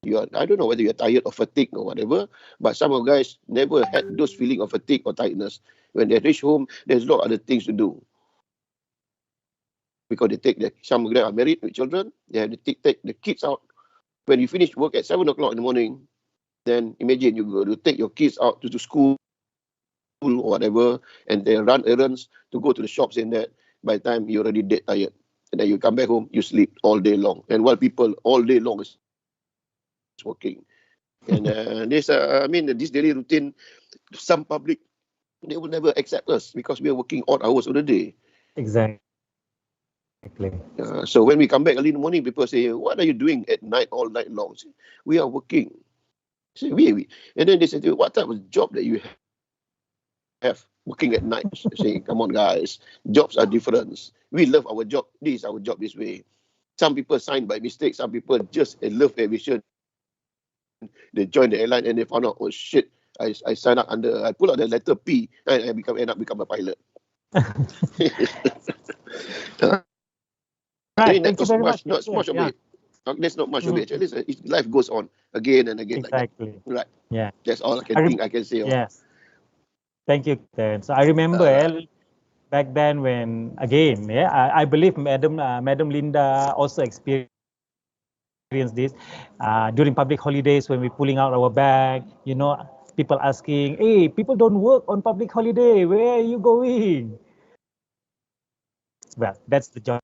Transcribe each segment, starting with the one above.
I don't know whether you're tired or fatigued or whatever, but some of guys never had those feeling of fatigue or tiredness. When they reach home, there's a lot of other things to do because some of them are married with children. They have to take the kids out. When you finish work at 7 o'clock in the morning, then imagine you go to take your kids out to school or whatever, and they run errands to go to the shops and that. By the time you're already dead tired, and then you come back home, you sleep all day long. And while people all day long is working, and this daily routine, some public they will never accept us because we are working odd hours of the day. Exactly. So when we come back early in the morning, people say, "What are you doing at night all night long?" Say, we are working. Say, we. And then they say, "What type of job that you have working at night?" Say, "Come on, guys, jobs are different. We love our job. This is our job this way." Some people sign by mistake. Some people just love aviation. They join the airline and they found out, oh shit, I signed up I pull out the letter P and I end up become a pilot. Right, thank you very much. Not much of it. There's not much of it. At least life goes on again and again. Exactly. Like that. Right. Yeah. That's all I can say. Yes. Thank you, Captain. So I remember back then when, again, I believe Madam Linda also experienced this during public holidays when we're pulling out our bag, people asking, hey, people don't work on public holiday, where are you going? Well, that's the job.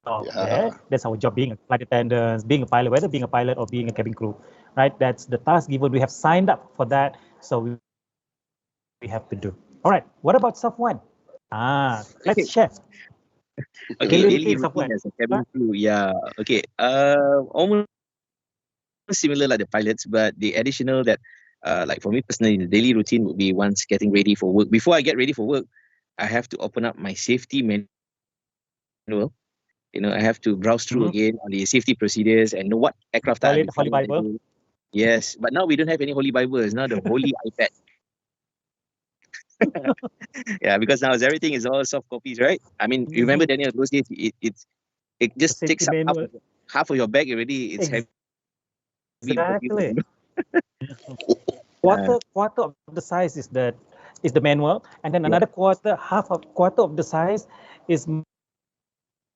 That's our job, being a flight attendant, being a pilot, whether being a pilot or being a cabin crew, right? That's the task given. We have signed up for that, so we have to do. All right, what about Safwan? Let's share. Okay, daily routine as a cabin crew. Yeah, okay. Almost similar like the pilots, but the additional that, like for me personally, the daily routine would be once getting ready for work. Before I get ready for work, I have to open up my safety manual. I have to browse through again on the safety procedures and know what aircraft type. Holy Bible. Yes, but now we don't have any Holy Bibles. Now the Holy iPad. Yeah, because now everything is all soft copies, right? I mean, you remember Daniel, those days it just takes up half of your bag already. It's heavy. Exactly. quarter of the size is the manual, and then another quarter of the size is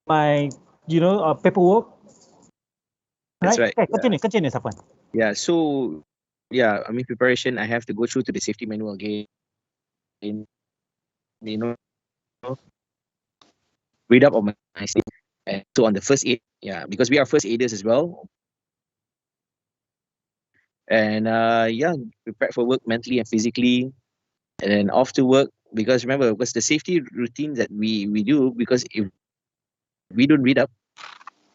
my paperwork. That's right. Okay, continue, Safwan. Yeah, so I mean, preparation, I have to go through to the safety manual again. Read up on my safety. And so on the first aid, because we are first aiders as well. And prepared for work mentally and physically, and then off to work. Because remember, because the safety routine that we do, because if we don't read up,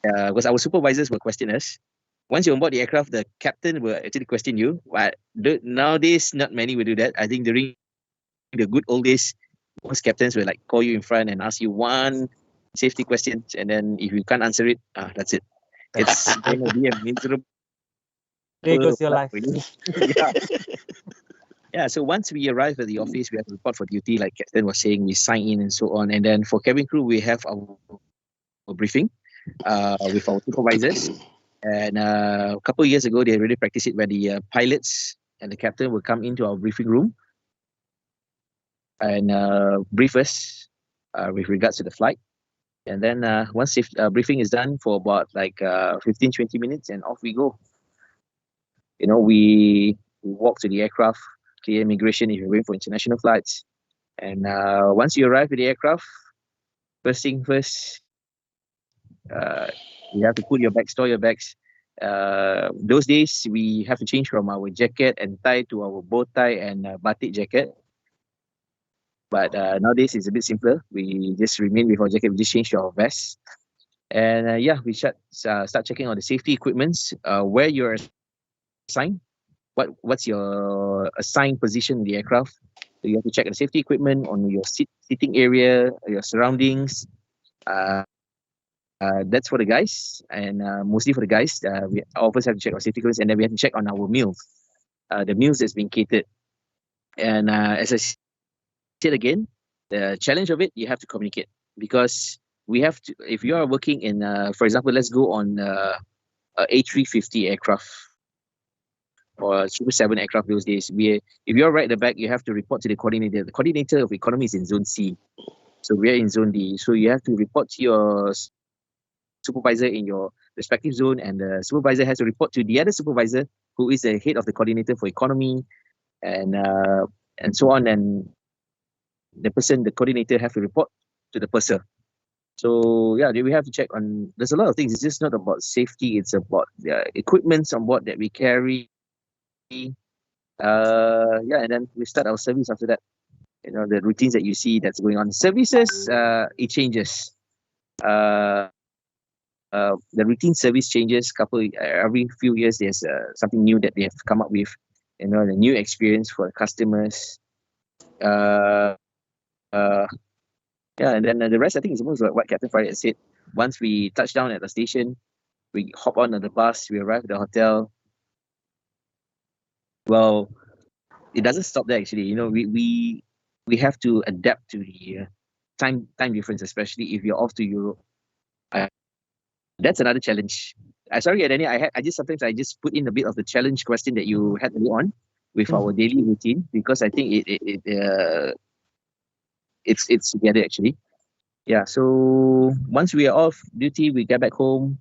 because our supervisors will question us. Once you're on board the aircraft, the captain will actually question you. But nowadays, not many will do that. I think during the good old days, most captains will like call you in front and ask you one safety question, and then if you can't answer it, that's it. It's going to be a miserable. There goes your life. Yeah, so once we arrive at the office, we have to report for duty, like Captain was saying, we sign in and so on. And then for cabin crew, we have our briefing with our supervisors. And a couple of years ago, they already practiced it where the pilots and the captain will come into our briefing room and brief us with regards to the flight. And then once briefing is done for about 15-20 minutes, and off we go. We walk to the aircraft, clear immigration if you're going for international flights. And once you arrive at the aircraft, first thing first, you have to put your bags, store your bags. Those days, we have to change from our jacket and tie to our bow tie and batik jacket. But nowadays, it's a bit simpler. We just remain with our jacket. We just change to our vest. And we start checking on the safety equipments, where you're assigned, what's your assigned position in the aircraft. So you have to check the safety equipment on your seating area, your surroundings. That's for the guys, and mostly for the guys. We always have to check our safety equipment, and then we have to check on our meals, the meals that's been catered. And as I said again, the challenge of it, you have to communicate, because we have to, if you are working in, for example, let's go on a A350 aircraft. or 777 aircraft those days. If you're right at the back, you have to report to the coordinator. The coordinator of economy is in zone C. So we're in zone D. So you have to report to your supervisor in your respective zone, and the supervisor has to report to the other supervisor, who is the head of the coordinator for economy, and so on. And the coordinator, have to report to the purser. So yeah, we have to check on. There's a lot of things. It's just not about safety. It's about the equipments on board that we carry. Yeah, and then we start our service after that. The routines that you see that's going on. Services, it changes. The routine service changes. Every few years, there's something new that they have come up with. The new experience for customers. Yeah, and then the rest, I think, is almost like what Captain Farid said. Once we touch down at the station, we hop on the bus, we arrive at the hotel. Well, it doesn't stop there, actually. We have to adapt to the time difference, especially if you're off to Europe. That's another challenge. Sorry, Adani, I just put in a bit of the challenge question that you had earlier on with our daily routine, because I think it's together, actually. Yeah, so once we are off duty, we get back home.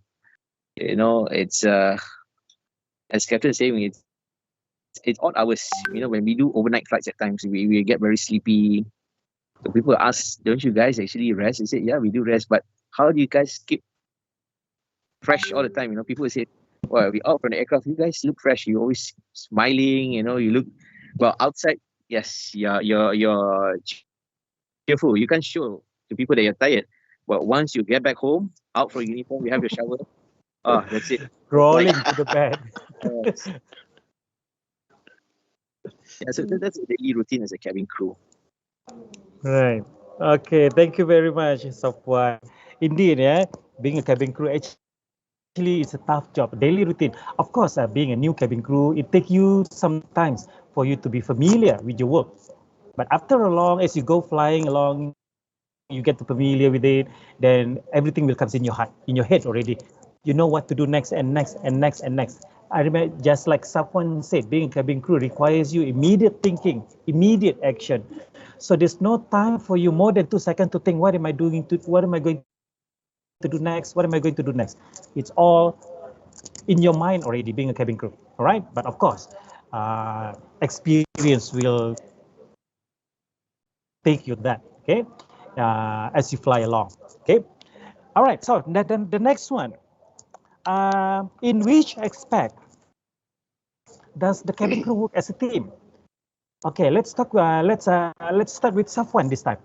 It's as Captain is saying, it's odd hours. When we do overnight flights, at times we get very sleepy. So people ask, don't you guys actually rest? I said, yeah, we do rest, but how do you guys keep fresh all the time? People say, well, we out from the aircraft, you guys look fresh. You always smiling. You look well outside. Yes, you're cheerful. You can't show to people that you're tired. But once you get back home, out from uniform, you have your shower. That's it. Crawling to the bed. Yeah, so that's a daily routine as a cabin crew. Right. Okay. Thank you very much, Safwan. Indeed, being a cabin crew actually it's a tough job. Daily routine. Of course, being a new cabin crew, it takes you some times for you to be familiar with your work. But after a long, as you go flying along, you get familiar with it, then everything will come in your head already. You know what to do next and next and next and next. I remember, just like someone said, being a cabin crew requires you immediate thinking, immediate action. So there's no time for you more than 2 seconds to think, what am I going to do next? What am I going to do next? It's all in your mind already, being a cabin crew. All right. But of course, experience will take you that. Okay. As you fly along. Okay. All right. So then the next one. In which aspect does the cabin crew work as a team? Okay, let's talk. Let's start with Safwan this time.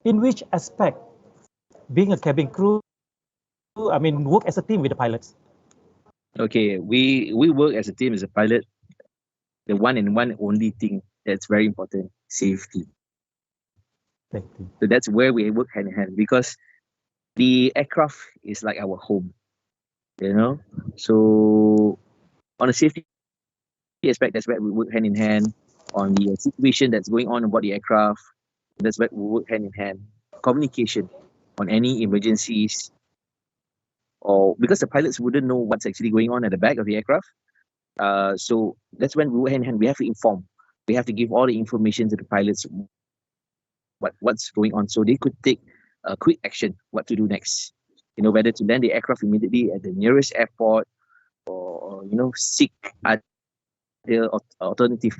In which aspect, being a cabin crew, work as a team with the pilots? Okay, we work as a team as a pilot. The one and one only thing that's very important: safety. Safety. So that's where we work hand in hand, because the aircraft is like our home. So on a safety aspect, that's where we work hand in hand. On the situation that's going on about the aircraft, that's where we work hand in hand. Communication on any emergencies, or because the pilots wouldn't know what's actually going on at the back of the aircraft. So that's when we work hand in hand. We have to inform. We have to give all the information to the pilots what's going on, so they could take a quick action, what to do next. Whether to land the aircraft immediately at the nearest airport, or seek other alternative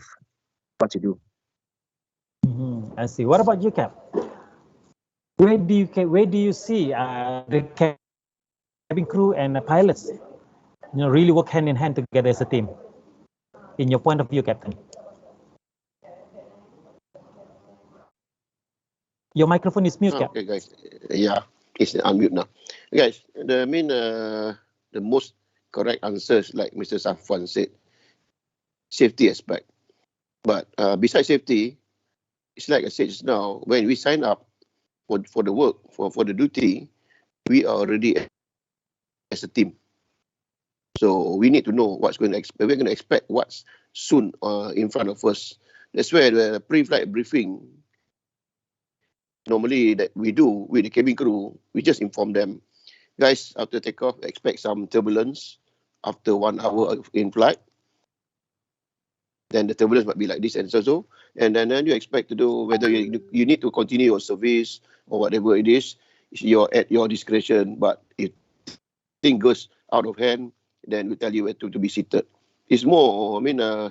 what to do. I see. What about you, Cap? Where do you see the cabin crew and the pilots, really work hand in hand together as a team? In your point of view, Captain. Your microphone is mute, Cap. Okay, guys. Yeah, it's unmute now. Guys, the most correct answers, like Mr. Safwan said, safety aspect. But besides safety, it's like I said just now, when we sign up for the work, for the duty, we are already as a team. So we need to know what's going to expect. We're going to expect what's soon in front of us. That's where the pre-flight briefing normally that we do with the cabin crew, we just inform them, guys, after takeoff, expect some turbulence after 1 hour in flight. then the turbulence might be like this and so. And then you expect to do whether you need to continue your service or whatever it is. At your discretion. But if thing goes out of hand, then we tell you where to be seated. It's more,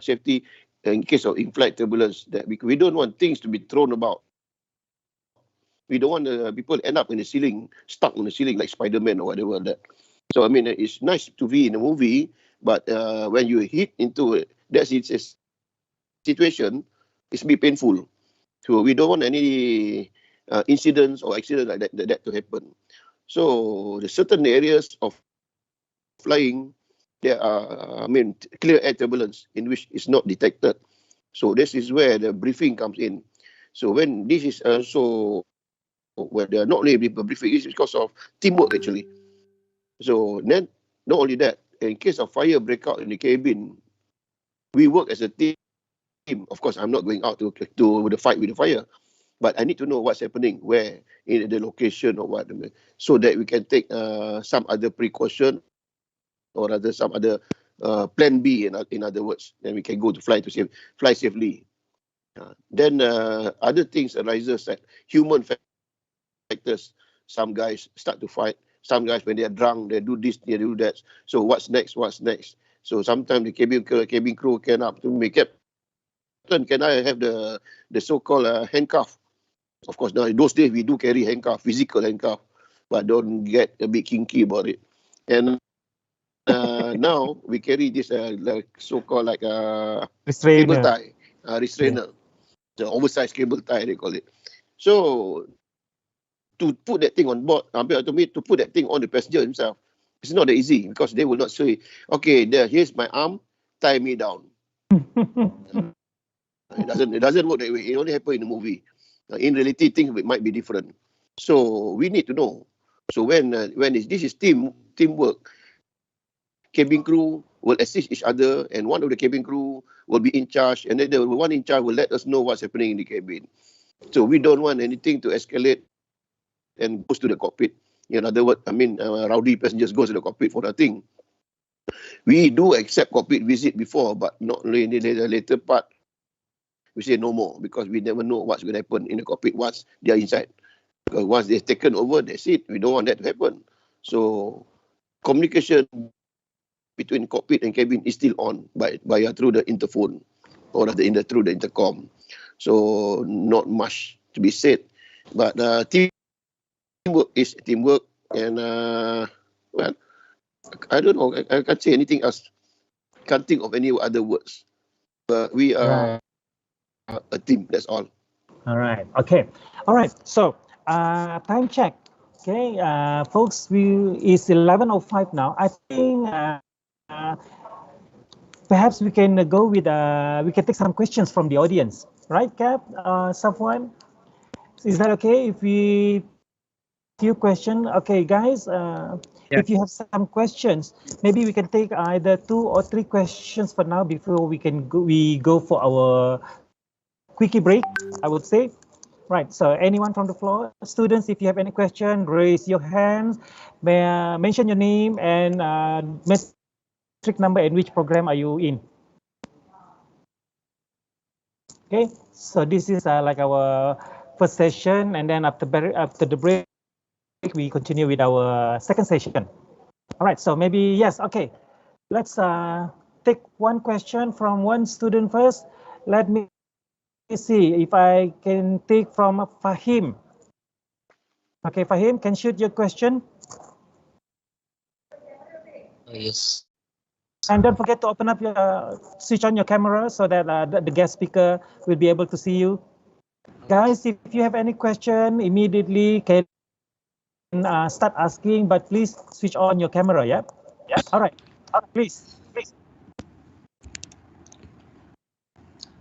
safety in case of in-flight turbulence, that we don't want things to be thrown about. We don't want people end up in the ceiling, stuck on the ceiling like Spider-Man or whatever that. So it's nice to be in a movie, but when you hit into that situation, it's be painful. So we don't want any incidents or accidents like that to happen. So the certain areas of flying, there are, clear air turbulence in which it's not detected. So this is where the briefing comes in. So when this is also where they're not only briefing, it's because of teamwork actually. So then, not only that, in case of fire breakout in the cabin, we work as a team. Of course, I'm not going out to the fight with the fire, but I need to know what's happening, where, in the location or what, so that we can take some other precaution or rather some other plan B, in other words, then we can go to fly safely. Then other things arises, like human factors. Some guys start to fight. Some guys, when they are drunk, they do this, they do that. So what's next? So sometimes the cabin crew can up to make it. Can I have the so-called handcuff? Of course, now in those days we do carry handcuff, physical handcuff, but don't get a bit kinky about it. And now we carry this like so-called like cable tie, restrainer, the oversized cable tie they call it. So to put that thing on board, to put that thing on the passenger himself, it's not that easy, because they will not say, okay, here's my arm, tie me down. It doesn't work that way. It only happens in the movie. In reality, things might be different. So we need to know. So when this is teamwork, cabin crew will assist each other, and one of the cabin crew will be in charge, and then the one in charge will let us know what's happening in the cabin. So we don't want anything to escalate and goes to the cockpit. In other words, rowdy passengers goes to the cockpit for nothing. We do accept cockpit visit before, but not in the later part. We say no more, because we never know what's going to happen in the cockpit once they are inside. Because once they're taken over, that's it. We don't want that to happen. So communication between cockpit and cabin is still on through the interphone or through the intercom. So not much to be said, but teamwork is teamwork, and well, I don't know. I can't say anything else. Can't think of any other words. But we are a team. That's all. All right. Okay. All right. So time check. Okay, folks. It's 11:05 now. I think perhaps we can go with we can take some questions from the audience, right, Cap? Safwan, is that okay if we few questions? Okay, guys. If you have some questions, maybe we can take either 2 or 3 questions for now before we go for our quickie break, I would say. Right, so anyone from the floor? Students, if you have any question, raise your hands, mention your name and metric number and which program are you in. Okay, so this is like our first session, and then after the break, we continue with our second session. All right, so maybe, yes, okay. Let's take one question from one student first. Let me see if I can take from Fahim. Okay, Fahim, can shoot your question. Yes. And don't forget to open up switch on your camera so that the guest speaker will be able to see you. Guys, if you have any question, immediately can start asking, but please switch on your camera, yeah? Yes. All right, please.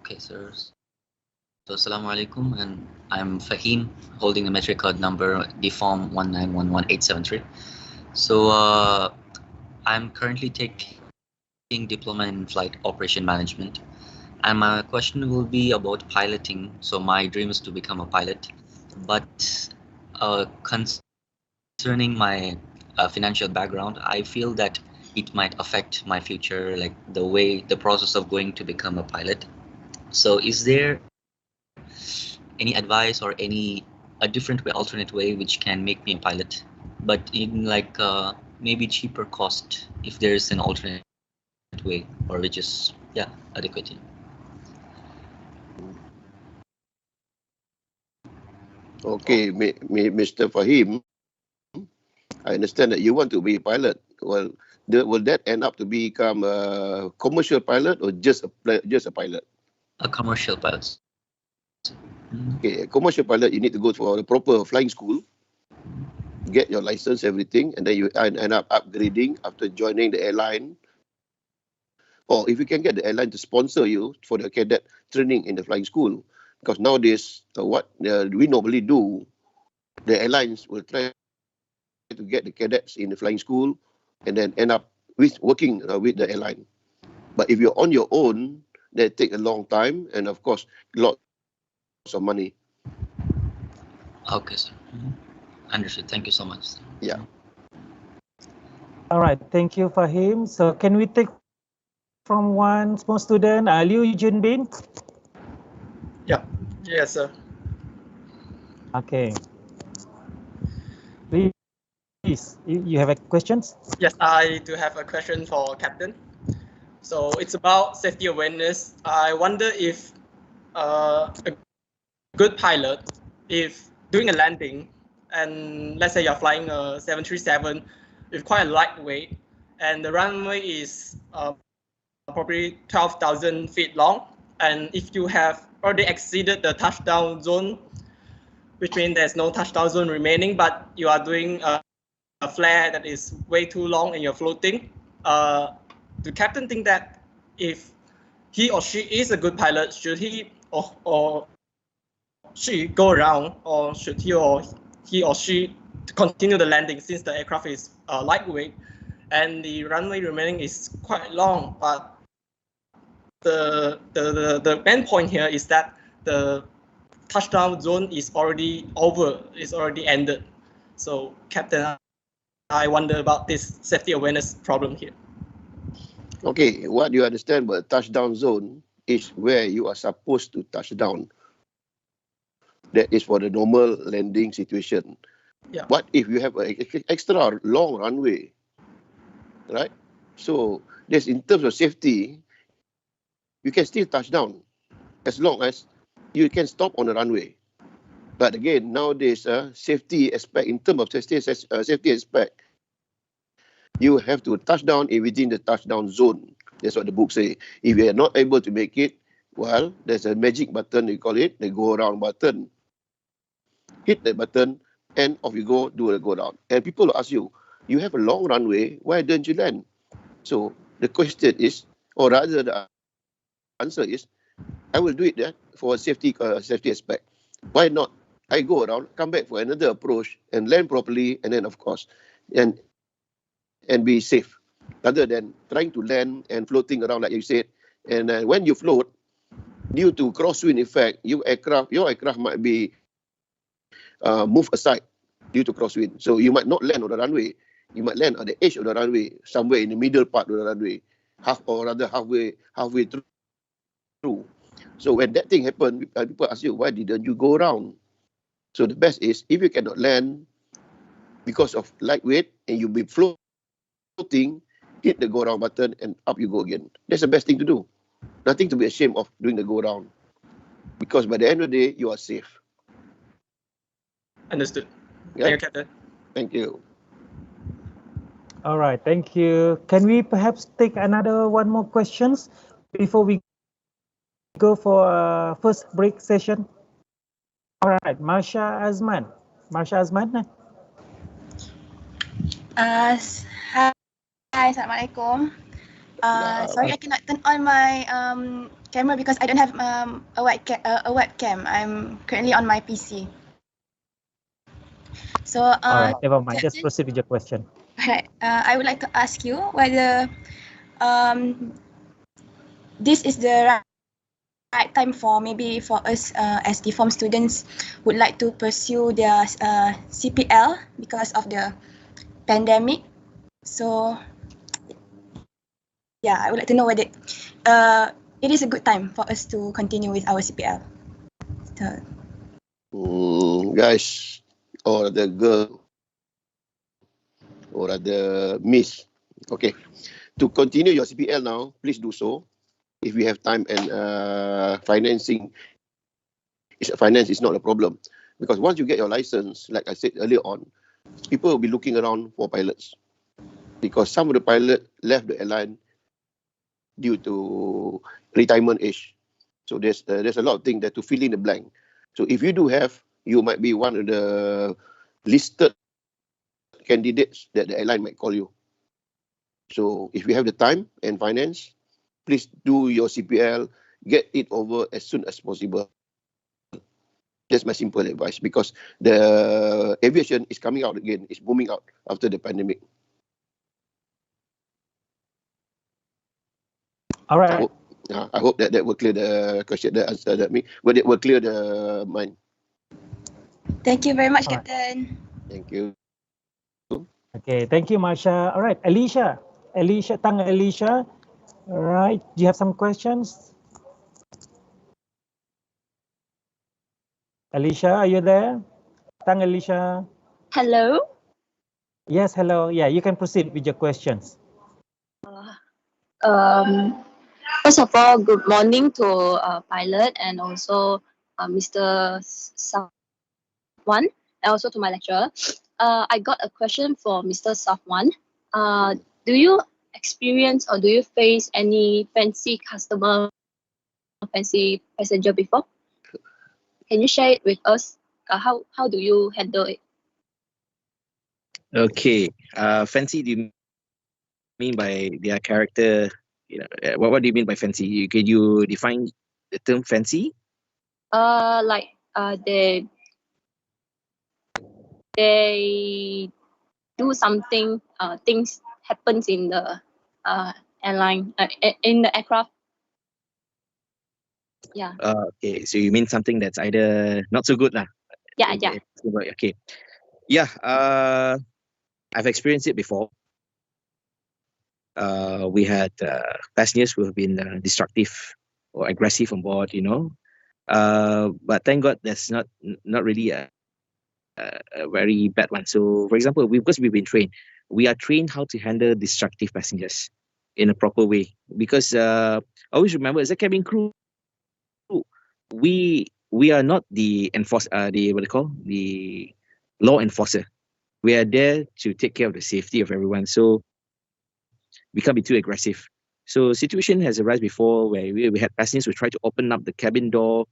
Okay, sir. So, Assalamu alaikum, and I'm Fahim, holding the metric code number DFORM 1911873. So, I'm currently taking diploma in flight operation management, and my question will be about piloting. So, my dream is to become a pilot, but concerning my financial background, I feel that it might affect my future, like the process of going to become a pilot. So is there any advice or a different way, alternate way, which can make me a pilot, but in like maybe cheaper cost, if there's an alternate way, or which is adequate? Okay, Mr. Fahim, I understand that you want to be a pilot. Well, will that end up to become a commercial pilot or just a pilot? A commercial pilot. Okay, a commercial pilot, you need to go for the proper flying school, get your license, everything, and then you end up upgrading after joining the airline. Or if you can get the airline to sponsor you for the cadet training in the flying school. Because nowadays, what we normally do, the airlines will try to get the cadets in the flying school and then end up working with the airline. But if you're on your own, that take a long time and of course lots of money. Okay, sir. Understood. Thank you so much. Yeah. All right. Thank you, Fahim. So can we take from one small student, Liu Junbin? Yeah. Yes, sir. Okay. Please, you have a questions? Yes, I do have a question for Captain. So it's about safety awareness. I wonder if a good pilot, if doing a landing, and let's say you're flying a 737 with quite a lightweight, and the runway is probably 12,000 feet long, and if you have already exceeded the touchdown zone, which means there's no touchdown zone remaining, but you are doing a flare that is way too long and you're floating, the captain think that if he or she is a good pilot, should he or she go around, or should he or she continue the landing since the aircraft is lightweight and the runway remaining is quite long? But the main point here is that the touchdown zone is already over, is already ended. So, Captain, I wonder about this safety awareness problem here. Okay, what you understand about touchdown zone is where you are supposed to touch down. That is for the normal landing situation. Yeah. What if you have an extra long runway, right? So this, in terms of safety, you can still touch down as long as you can stop on the runway. But again, nowadays, safety aspect, in terms of safety aspect, you have to touch down within the touchdown zone. That's what the book say. If you are not able to make it, well, there's a magic button, we call it, the go around button. Hit the button and off you go, do a go down. And people will ask you, you have a long runway, why don't you land? So the question is, or rather the answer is, I will do it there for a safety aspect. Why not? I go around, come back for another approach and land properly, and then of course, and be safe, rather than trying to land and floating around like you said. And when you float, due to crosswind effect, your aircraft might be moved aside due to crosswind. So you might not land on the runway. You might land at the edge of the runway, somewhere in the middle part of the runway, halfway through. So when that thing happens, people ask you, why didn't you go around? So the best is, if you cannot land because of lightweight and you'll be floating, hit the go around button and up you go again. That's the best thing to do. Nothing to be ashamed of doing the go around, because by the end of the day, you are safe. Understood. Yeah? Thank you, Captain. Thank you. All right, thank you. Can we perhaps take one more questions before we go for first break session? All right, Marsha Azman. Hi, Assalamualaikum. Sorry, I cannot turn on my camera because I don't have a webcam. I'm currently on my PC. So, all right, never mind. Just proceed with your question. Right. I would like to ask you whether this is the right time for us as deformed students would like to pursue their CPL because of the pandemic. So yeah, I would like to know whether it is a good time for us to continue with our CPL. So, guys, or the girl, or the miss. Okay, to continue your CPL now, please do so. If you have time and finance is not a problem, because once you get your license, like I said earlier on, people will be looking around for pilots, because some of the pilots left the airline due to retirement age. So there's a lot of things that to fill in the blank. So if you do have, you might be one of the listed candidates that the airline might call you. So if you have the time and finance, please do your CPL, get it over as soon as possible. That's my simple advice, because the aviation is coming out again, it's booming out after the pandemic. All right. I hope that will clear the question, the answer that me, but it will clear the mind. thank you very much, All right. Captain. Thank you. Okay, thank you, Marsha. All right, Alicia. Alicia. All right, do you have some questions? Alicia, are you there? Alicia. Hello. Yes, hello. Yeah, you can proceed with your questions. First of all, good morning to pilot and also Mr. Safwan, and also to my lecturer. I got a question for Mr. Safwan. Do you experience or do you face any fancy customer, fancy passenger before? Can you share it with us? How do you handle it? Okay. Fancy, do you mean by their character? What do you mean by fancy? Can you define the term fancy? They do something. Things happens in the airline, in the aircraft. Yeah. Okay, so you mean something that's either not so good lah. Yeah. Okay. Yeah. I've experienced it before. We had passengers who have been destructive or aggressive on board, but thank God that's not really a very bad one. So, for example, because we've been trained, we are trained how to handle destructive passengers in a proper way. Because always remember, as a cabin crew, we are not the law enforcer. We are there to take care of the safety of everyone. So we can't be too aggressive. So situation has arisen before where we had passengers who try to open up the cabin door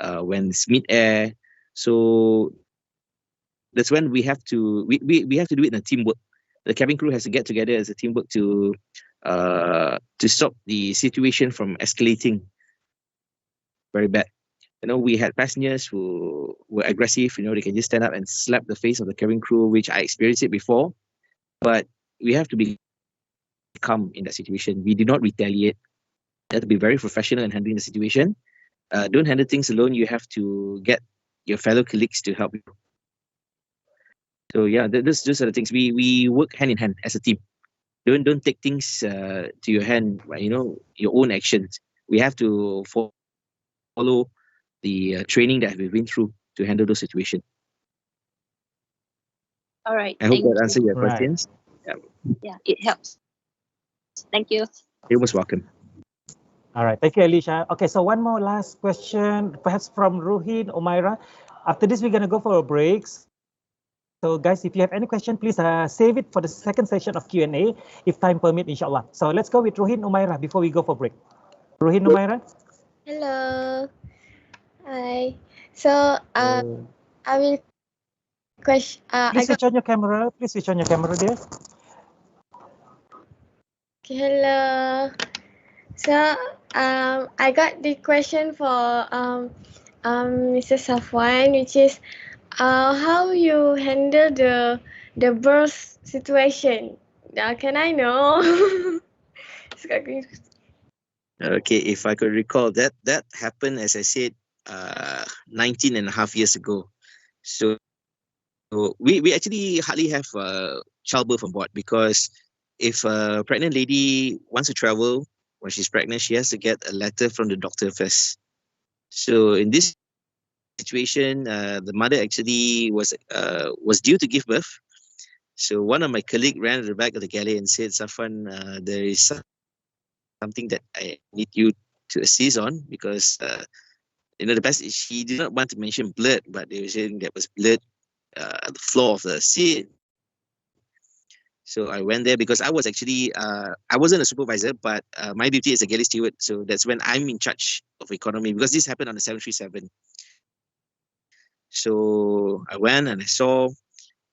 when it's mid-air. So that's when we have to do it in a teamwork. The cabin crew has to get together as a teamwork to stop the situation from escalating very bad. We had passengers who were aggressive. They can just stand up and slap the face of the cabin crew, which I experienced it before. But we have to be calm in that situation. We do not retaliate. You have to be very professional in handling the situation. Don't handle things alone. You have to get your fellow colleagues to help you. So yeah, those are the things. We work hand in hand as a team. Don't take things to your hand by your own actions. We have to follow the training that we've been through to handle those situations. All right. I hope that answered your questions. Yeah, it helps. Thank you. You're most welcome. All right, thank you, Alicia. Okay, so one more last question, perhaps from Ruhin, Umaira. After this, we're going to go for a break. So guys, if you have any question, please save it for the second session of Q&A, if time permit, inshallah. So let's go with Ruhin, Umaira before we go for break. Ruhin, Umaira. Hello. Hi. So I will question. Please switch on your camera. Please switch on your camera, dear. Okay, hello. So I got the question for Mr. Safwan, which is how you handle the birth situation. Can I know? Okay, if I could recall, that happened, as I said, 19 and a half years ago. So we actually hardly have childbirth on board because if a pregnant lady wants to travel when she's pregnant, she has to get a letter from the doctor first. So in this situation, the mother actually was due to give birth. So one of my colleagues ran to the back of the galley and said, Safwan, there is something that I need you to assist on, because the best is she did not want to mention blood, but they were saying there was blood at the floor of the seat. So I went there because I was actually, I wasn't a supervisor, but my duty is a galley steward. So that's when I'm in charge of economy, because this happened on the 737. So I went and I saw,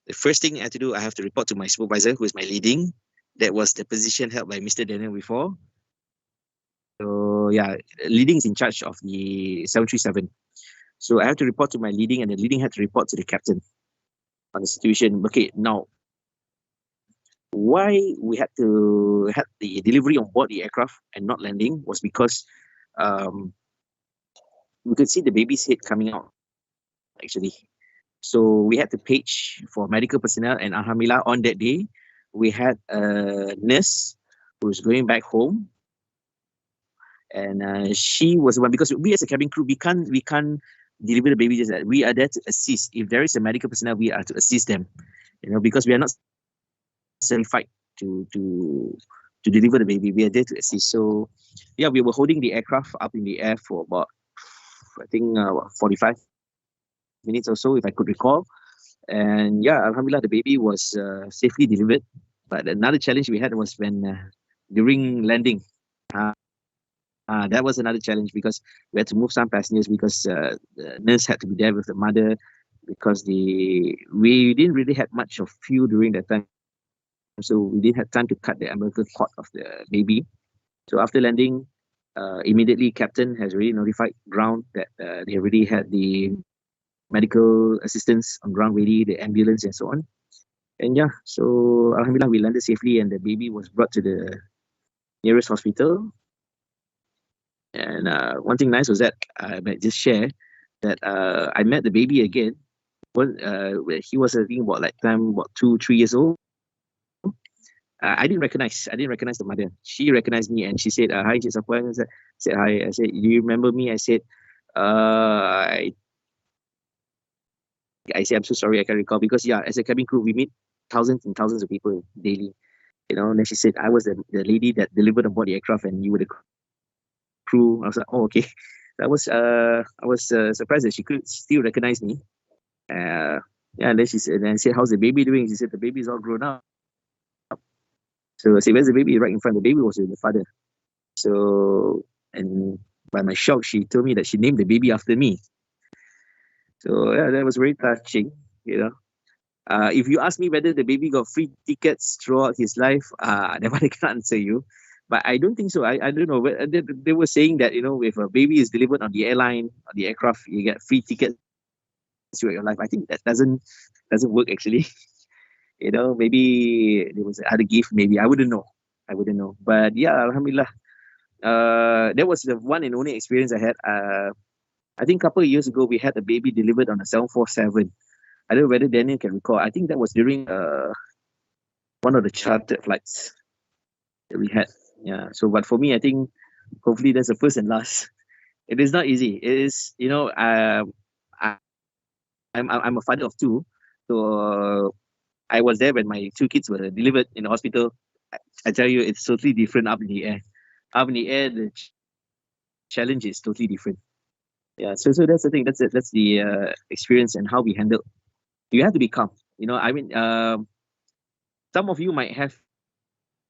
the first thing I had to do, I have to report to my supervisor, who is my leading. That was the position held by Mr. Daniel before. So yeah, leading is in charge of the 737. So I have to report to my leading, and the leading had to report to the captain on the situation. Okay, now, why we had to have the delivery on board the aircraft and not landing was because we could see the baby's head coming out, actually. So we had to page for medical personnel, and alhamdulillah, on that day, we had a nurse who was going back home. And she was the one, because we as a cabin crew, we can't deliver the baby just that. We are there to assist. If there is a medical personnel, we are to assist them, because we are not certified to deliver the baby. We are there to assist. So yeah, we were holding the aircraft up in the air for about, I think, 45 minutes or so, if I could recall. And yeah, alhamdulillah, the baby was safely delivered. But another challenge we had was when during landing. That was another challenge, because we had to move some passengers, because the nurse had to be there with the mother, because we didn't really have much of fuel during that time. So we didn't have time to cut the umbilical cord of the baby. So after landing, immediately captain has already notified ground that they already had the medical assistance on ground ready, the ambulance and so on. And yeah, so alhamdulillah, we landed safely, and the baby was brought to the nearest hospital. And one thing nice was that I might just share that I met the baby again when he was, I think, about 2-3 years old. I didn't recognize the mother. She recognized me, and she said, "Hi, Safwan." I said, "Hi." I said, "Do you remember me?" I said, I said, "I'm so sorry, I can't recall," because yeah, as a cabin crew, we meet thousands and thousands of people daily. And then she said, "I was the lady that delivered on board the aircraft, and you were the crew." I was like, "Oh, okay." I was surprised that she could still recognize me. Yeah, and then I said, "How's the baby doing?" She said, "The baby is all grown up." So I said, "Where's the baby?" Right in front. The baby was with the father. So, and by my shock, she told me that she named the baby after me. So yeah, that was very touching. If you ask me whether the baby got free tickets throughout his life, that one I can't answer you. But I don't think so. I don't know. They were saying that, if a baby is delivered on the airline, on the aircraft, you get free tickets throughout your life. I think that doesn't work, actually. Maybe there was another gift. Maybe I wouldn't know. But yeah, alhamdulillah. That was the one and only experience I had. I think a couple of years ago, we had a baby delivered on a 747. I don't know whether Daniel can recall. I think that was during one of the chartered flights that we had. Yeah. So, but for me, I think hopefully that's the first and last. It is not easy. It is, I'm a father of two, so I was there when my two kids were delivered in the hospital. I tell you, it's totally different up in the air. Up in the air, the challenge is totally different. Yeah. So that's the thing. That's the experience and how we handle. You have to be calm. Some of you might have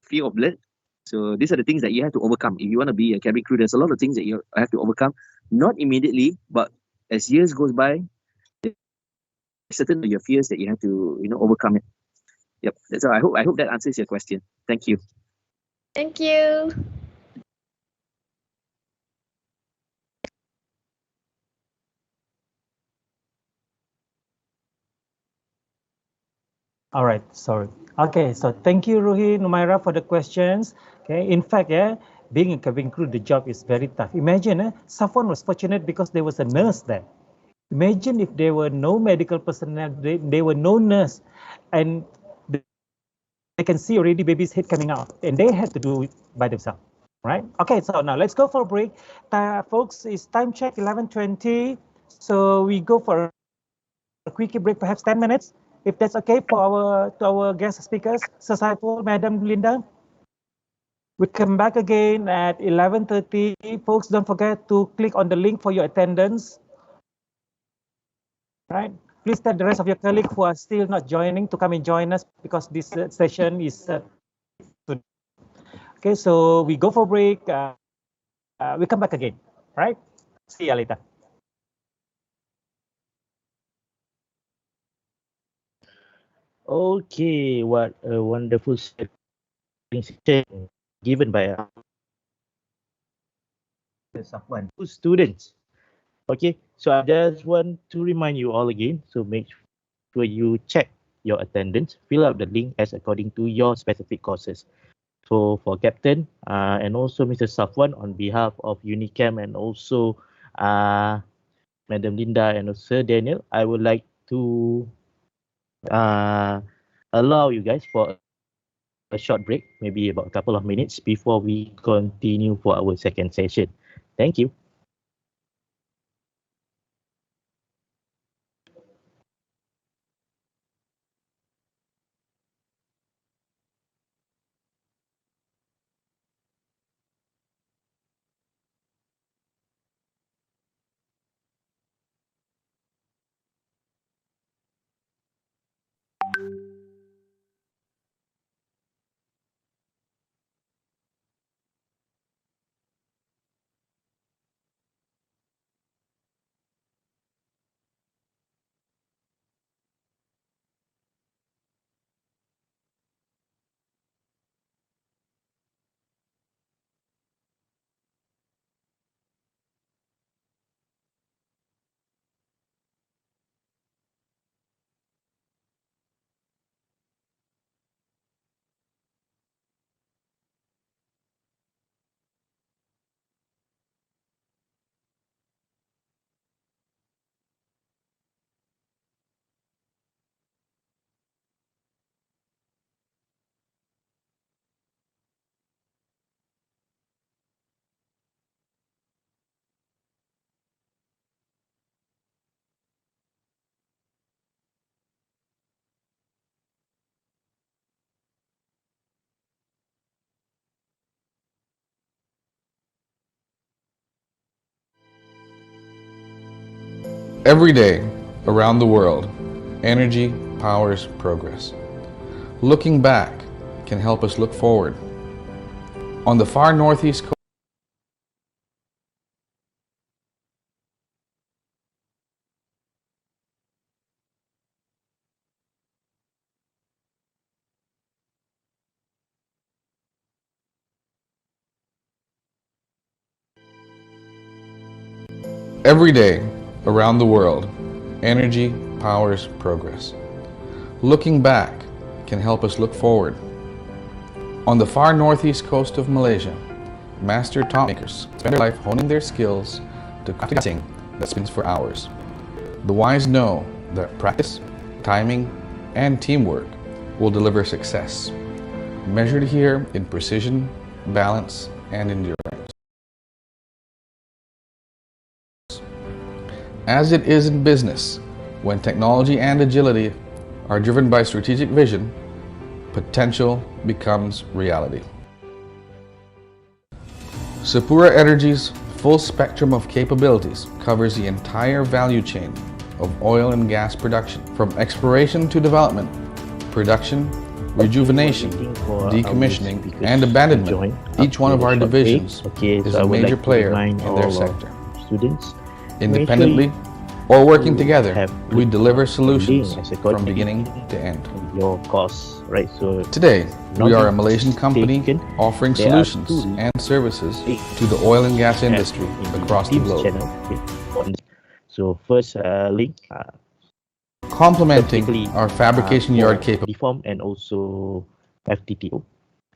fear of blood. So these are the things that you have to overcome. If you want to be a cabin crew, there's a lot of things that you have to overcome. Not immediately, but as years goes by, there's certain of your fears that you have to, overcome it. Yep. That's all. I hope that answers your question. Thank you. Thank you. All right, sorry. Okay, so thank you, Ruhi, Numaira, for the questions. Okay, in fact, being a cabin crew, the job is very tough. Imagine, Safwan was fortunate because there was a nurse there. Imagine if there were no medical personnel, there were no nurse, and the can see already baby's head coming out, and they had to do it by themselves, right? Okay, so now let's go for a break. Folks, it's time check 11:20. So we go for a quickie break, perhaps 10 minutes, if that's okay for our guest speakers, Sir Saiful, Madam Linda. We come back again at 11:30. Folks, don't forget to click on the link for your attendance. Right? Please tell the rest of your colleagues who are still not joining to come and join us, because this session is okay. So we go for break. We come back again. Right? See you later. Okay, what a wonderful session given by Safwan to students. Okay, so I just want to remind you all again. So make sure you check your attendance, fill out the link as according to your specific courses. So for Captain and also Mr. Safwan, on behalf of Unicam and also Madam Linda and Sir Daniel, I would like to allow you guys for a short break, maybe about a couple of minutes before we continue for our second session. Thank you. Every day, around the world, energy powers progress. Looking back can help us look forward. On the far northeast coast, every day, around the world, energy powers progress. Looking back can help us look forward. On the far northeast coast of Malaysia, master top makers spend their life honing their skills to craft a dancing that spins for hours. The wise know that practice, timing, and teamwork will deliver success, measured here in precision, balance, and endurance. As it is in business, when technology and agility are driven by strategic vision, potential becomes reality. Sapura Energy's full spectrum of capabilities covers the entire value chain of oil and gas production, from exploration to development, production, rejuvenation, decommissioning, and abandonment. Each one of our divisions is a major player in their sector. Students, independently or working together, we deliver solutions from beginning to end. Your costs, right? So today, we are a Malaysian company offering solutions and services to the oil and gas industry across the globe. So first link, complementing our fabrication yard capability deform and also FTTO.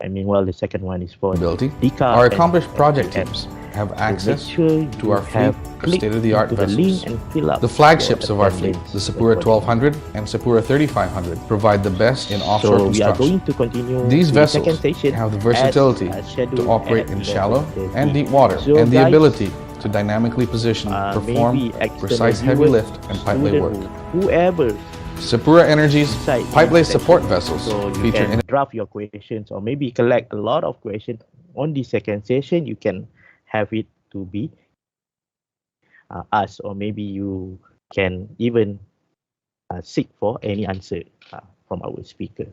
I mean, well, the second one is for ability, DCAR our and accomplished project FGM. teams have So access make sure to you our fleet have of clicked state-of-the-art into the link vessels. and fill up The flagships your of our fleet, the attendance Sapura accordingly. 1200 and Sapura 3500, provide the best in offshore So we are construction. going to continue These to the second vessels session have the as, versatility scheduled to operate at in shallow 11:30. and deep water, So and the guys, ability to dynamically position, perform maybe external precise heavy viewers, lift and pipe lay work. student, whoever Sapura Energy's inside pipe lay this support section. vessels So you feature can draft your questions or maybe collect a lot of questions on the second session. You can have it to be asked, or maybe you can even seek for any answer from our speaker.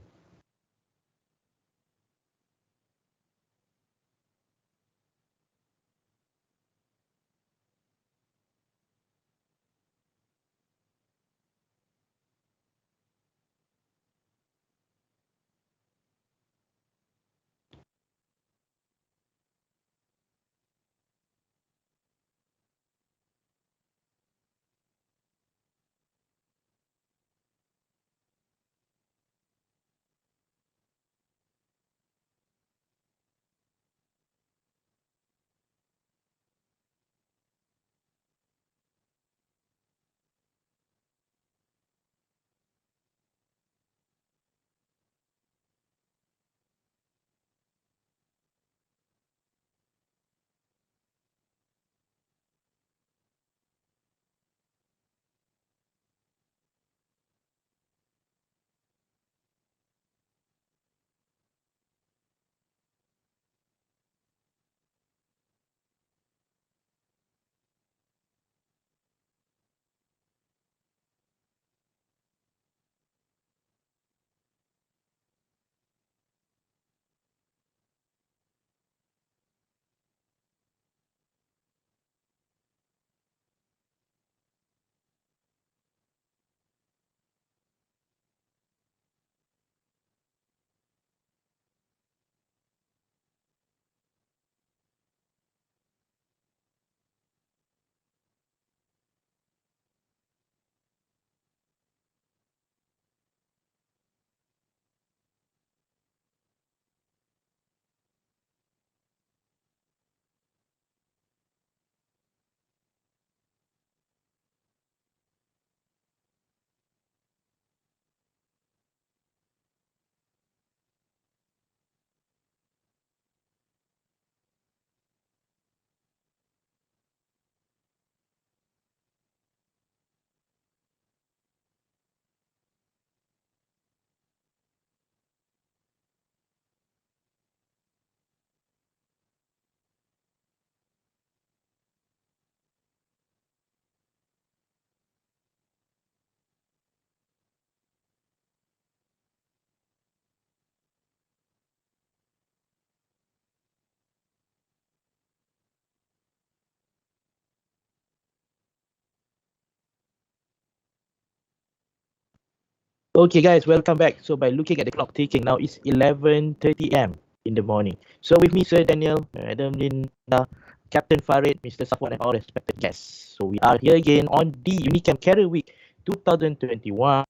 Okay, guys, welcome back. So by looking at the clock ticking, now it's 11:30 a.m. in the morning. So with me, Sir Daniel, Madam Linda, Captain Farid, Mr. Safwan, and all respected guests. So we are here again on the Unicam Career Week 2021,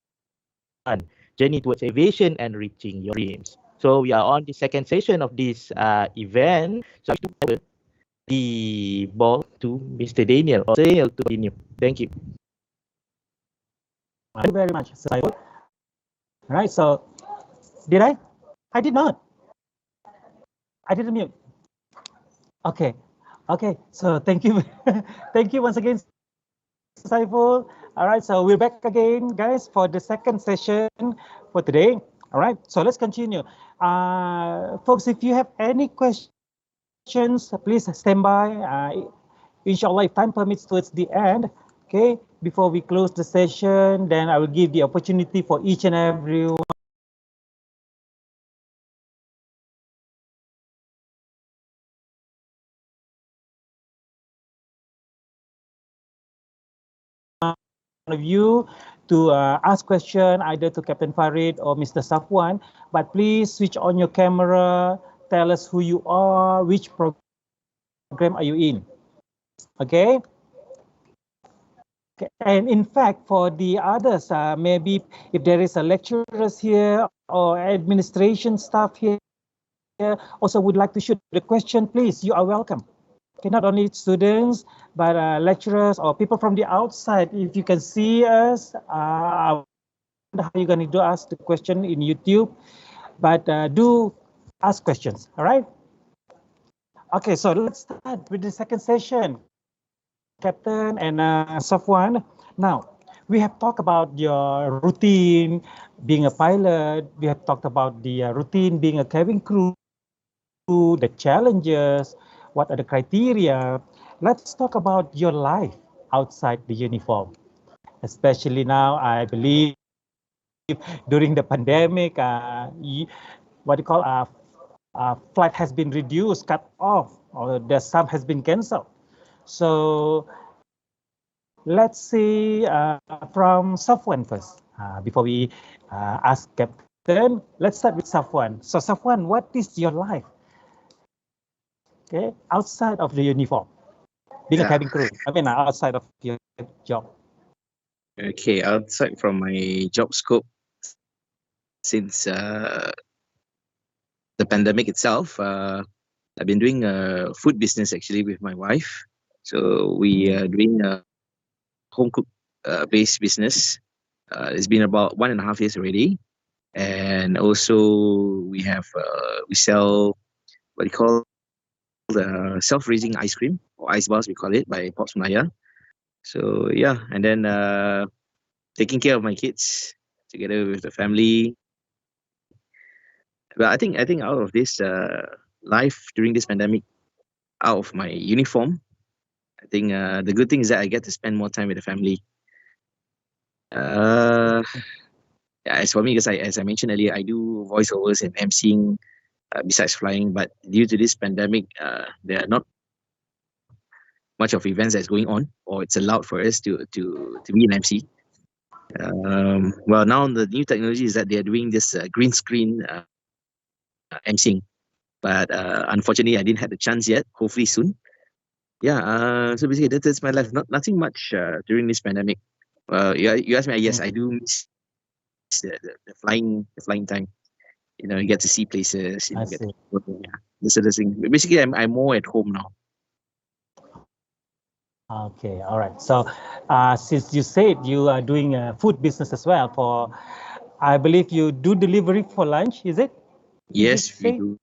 Journey Towards Aviation and Reaching Your Dreams. So we are on the second session of this event. So I took over the ball to Mr. Daniel, or Daniel to continue. Thank you. Thank you very much, Saiful. All right, so did I? I did not. I didn't mute. Okay, okay. So thank you, thank you once again, Saiful. All right, so we're back again, guys, for the second session for today. All right, so let's continue. Folks, if you have any questions, please stand by. Inshallah, if time permits towards the end, okay, before we close the session, then I will give the opportunity for each and every of you to ask question either to Captain Farid or Mr. Safwan, but please switch on your camera, tell us who you are, which program are you in, okay? And in fact, for the others, maybe if there is a lecturers here or administration staff here, also would like to shoot the question, please, you are welcome. Okay, not only students, but lecturers or people from the outside. If you can see us, I wonder how you're going to do ask the question in YouTube, but do ask questions, all right? Okay, so let's start with the second session, Captain and Safwan. Now, we have talked about your routine being a pilot. We have talked about the routine being a cabin crew, the challenges, what are the criteria. Let's talk about your life outside the uniform, especially now, I believe, during the pandemic, what you call flight has been reduced, cut off, or the some has been canceled. So let's see from Safwan first. Before we ask Captain, let's start with Safwan. So Safwan, what is your life? Okay, outside of the uniform, being a cabin crew. I mean, outside of your job. Okay, outside from my job scope, since the pandemic itself, I've been doing a food business actually with my wife. So we are doing a home cook based business. It's been about 1.5 years already, and also we have we sell what you call the self-raising ice cream or ice bars we call it by Pops Maya. So yeah, and then taking care of my kids together with the family. But I think out of this life during this pandemic, out of my uniform, I think the good thing is that I get to spend more time with the family. Yeah, as for me, because as I mentioned earlier, I do voiceovers and emceeing besides flying. But due to this pandemic, there are not much of events that's going on, or it's allowed for us to be an MC. Well, now the new technology is that they are doing this green screen emceeing, but unfortunately, I didn't have the chance yet. Hopefully soon. Yeah. So basically, that's my life. Nothing much during this pandemic. You asked me. Yes, I do miss the flying time. You know, you get to see places. You know, get to, yeah, this sort of thing. Basically, I'm more at home now. Okay, all right. So, since you said you are doing a food business as well, I believe you do delivery for lunch, is it? Yes, we do.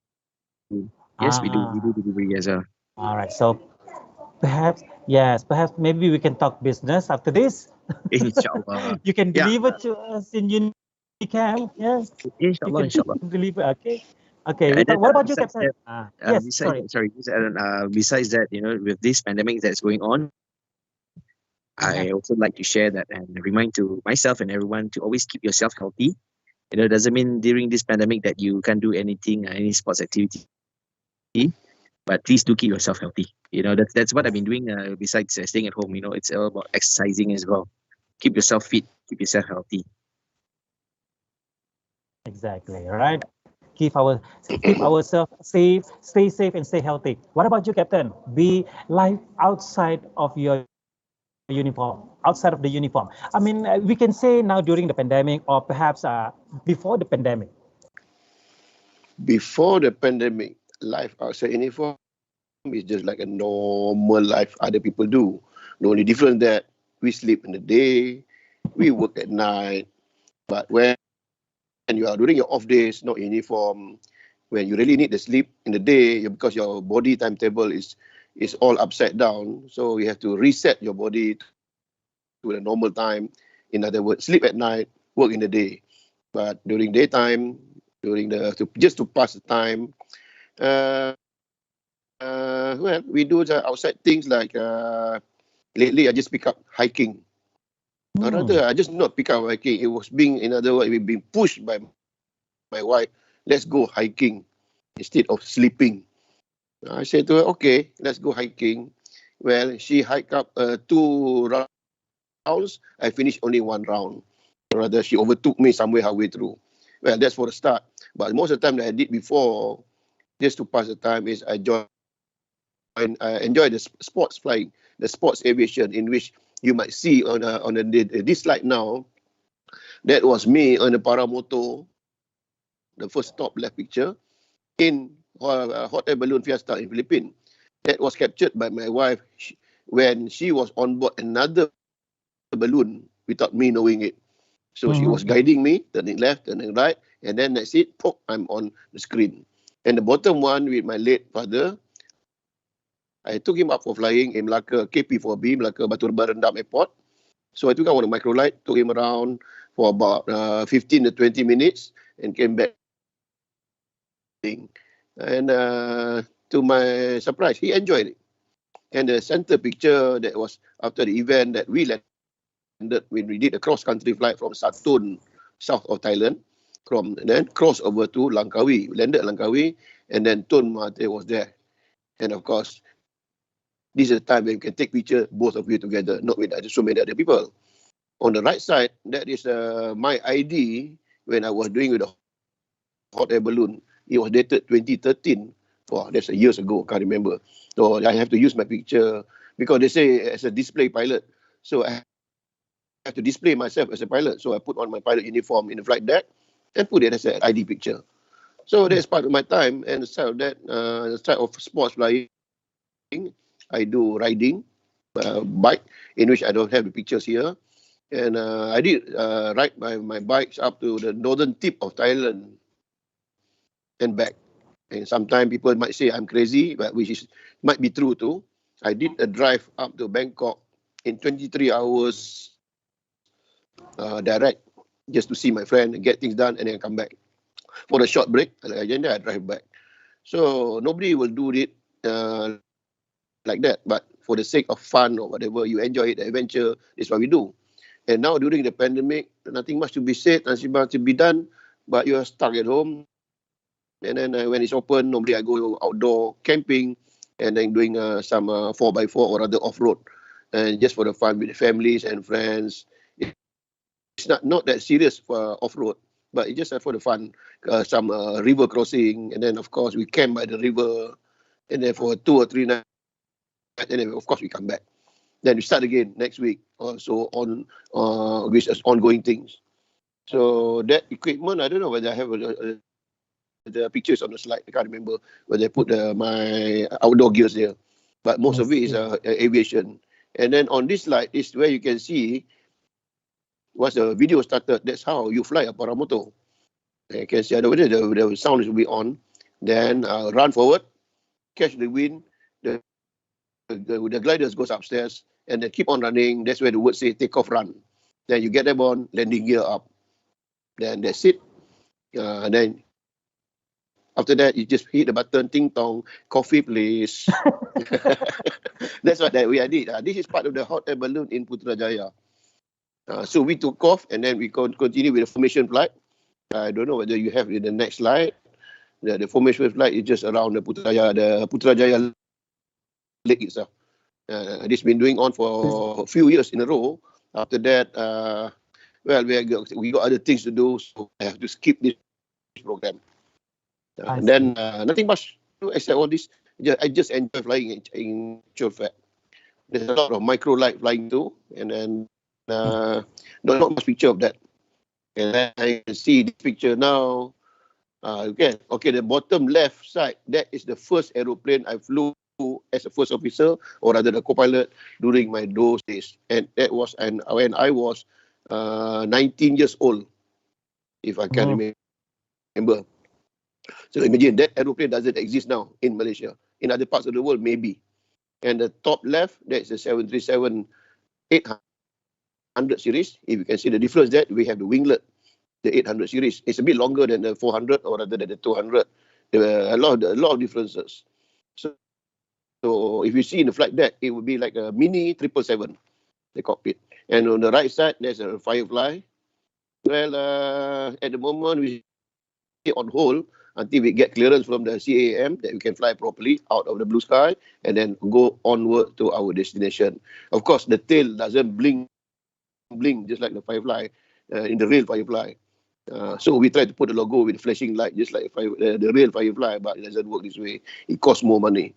Yes, we do. We do delivery as well. All right. So, perhaps maybe we can talk business after this. Inshallah. You can deliver to us in Unicam. Yes. Inshallah. Deliver. Okay. Okay. What about you, Captain? Yes. Besides that, you know, with this pandemic that's going on, I also like to share that and remind to myself and everyone to always keep yourself healthy. You know, it doesn't mean during this pandemic that you can't do anything, any sports activity, but please do keep yourself healthy. You know, that's what I've been doing besides staying at home. You know, it's all about exercising as well. Keep yourself fit, keep yourself healthy. Exactly. Right. Keep ourselves safe, stay safe, and stay healthy. What about you, Captain? Be life outside of your uniform, outside of the uniform. I mean, we can say now during the pandemic, or perhaps before the pandemic. Before the pandemic, life outside uniform is just like a normal life other people do. The only difference that we sleep in the day, we work at night. But when you are during your off days, not uniform, when you really need the sleep in the day, because your body timetable is all upside down, so you have to reset your body to the normal time. In other words, sleep at night, work in the day. But during daytime, just to pass the time, well, we do the outside things like lately I just pick up hiking. Or rather, I just not pick up hiking. It was being, in other words, being pushed by my wife. Let's go hiking instead of sleeping. I said to her, okay, let's go hiking. Well, she hiked up 2 rounds. I finished only 1 round. Or rather, she overtook me somewhere halfway through. Well, that's for the start. But most of the time that I did before, just to pass the time, is I enjoy the sports flying, the sports aviation, in which you might see on this slide now. That was me on the paramotor, the first top left picture, in hot air balloon fiesta in Philippines. That was captured by my wife when she was on board another balloon without me knowing it. So she was guiding me, turning left, turning right, and then that's it, pop, I'm on the screen. And the bottom one with my late father, I took him up for flying in Melaka, KP4B, Melaka Batu Rendam Airport. So I took out on a microlight, took him around for about 15 to 20 minutes and came back. And to my surprise, he enjoyed it. And the center picture that was after the event that we landed when we did a cross-country flight from Satun, south of Thailand, and then cross over to Langkawi. We landed at Langkawi, and then Tun Mahathir was there. And of course, this is the time when you can take picture, both of you together, not with so many other people. On the right side, that is my ID when I was doing with the hot air balloon. It was dated 2013. Wow, that's years ago, can't remember. So I have to use my picture because they say as a display pilot. So I have to display myself as a pilot. So I put on my pilot uniform in the flight deck and put it as an ID picture. So that's part of my time. And aside of that, aside of sports flying, I do riding, bike, in which I don't have the pictures here. And I did ride my bikes up to the northern tip of Thailand and back. And sometimes people might say I'm crazy, but might be true too. I did a drive up to Bangkok in 23 hours direct, just to see my friend and get things done and then come back. For a short break, and then I drive back. So nobody will do it like that, but for the sake of fun or whatever, you enjoy it, the adventure, is what we do. And now during the pandemic, nothing much to be said, nothing much to be done, but you are stuck at home. And then when it's open, normally I go outdoor camping and then doing some 4x4 or other off-road, and just for the fun with the families and friends. It's not that serious for off-road, but it's just for the fun. Some river crossing, and then of course we camp by the river, and then for 2 or 3 nights, and then of course we come back. Then we start again next week, so on with ongoing things. So that equipment, I don't know whether I have the pictures on the slide. I can't remember whether I put my outdoor gears there, but most of it is aviation. And then on this slide is where you can see once the video started, that's how you fly a paramotor. You can see whether the sound will be on, then run forward, catch the wind, the gliders goes upstairs, and then keep on running. That's where the word say take off, run. Then you get them on, landing gear up. Then that's it. And then after that, you just hit the button, ting tong, coffee please. That's what we did. This is part of the hot air balloon in Putrajaya. So we took off and then we continue with the formation flight. I don't know whether you have in the next slide. The formation flight is just around the Putrajaya Lake itself. This has been going on for a few years in a row. After that, well, we got other things to do, so I have to skip this program. And then nothing much except all this. I just enjoy flying in Chooi. There's a lot of micro light flying too, and then not much picture of that. And then I can see this picture now. Okay, the bottom left side, that is the first aeroplane I flew as a first officer, or rather the co-pilot, during my those days. And that was when I was 19 years old, if I can remember. So imagine that aeroplane doesn't exist now in Malaysia. In other parts of the world, maybe. And the top left, that's the 737-800 series. If you can see the difference there, we have the winglet, the 800 series. It's a bit longer than the 400 or rather than the 200. There were a lot of differences. So if you see in the flight deck, it would be like a mini 777, the cockpit. And on the right side, there's a Firefly. Well, at the moment, we stay on hold until we get clearance from the CAM that we can fly properly out of the blue sky and then go onward to our destination. Of course, the tail doesn't blink just like the Firefly, in the real Firefly. So we try to put the logo with flashing light just like the real Firefly, but it doesn't work this way. It costs more money.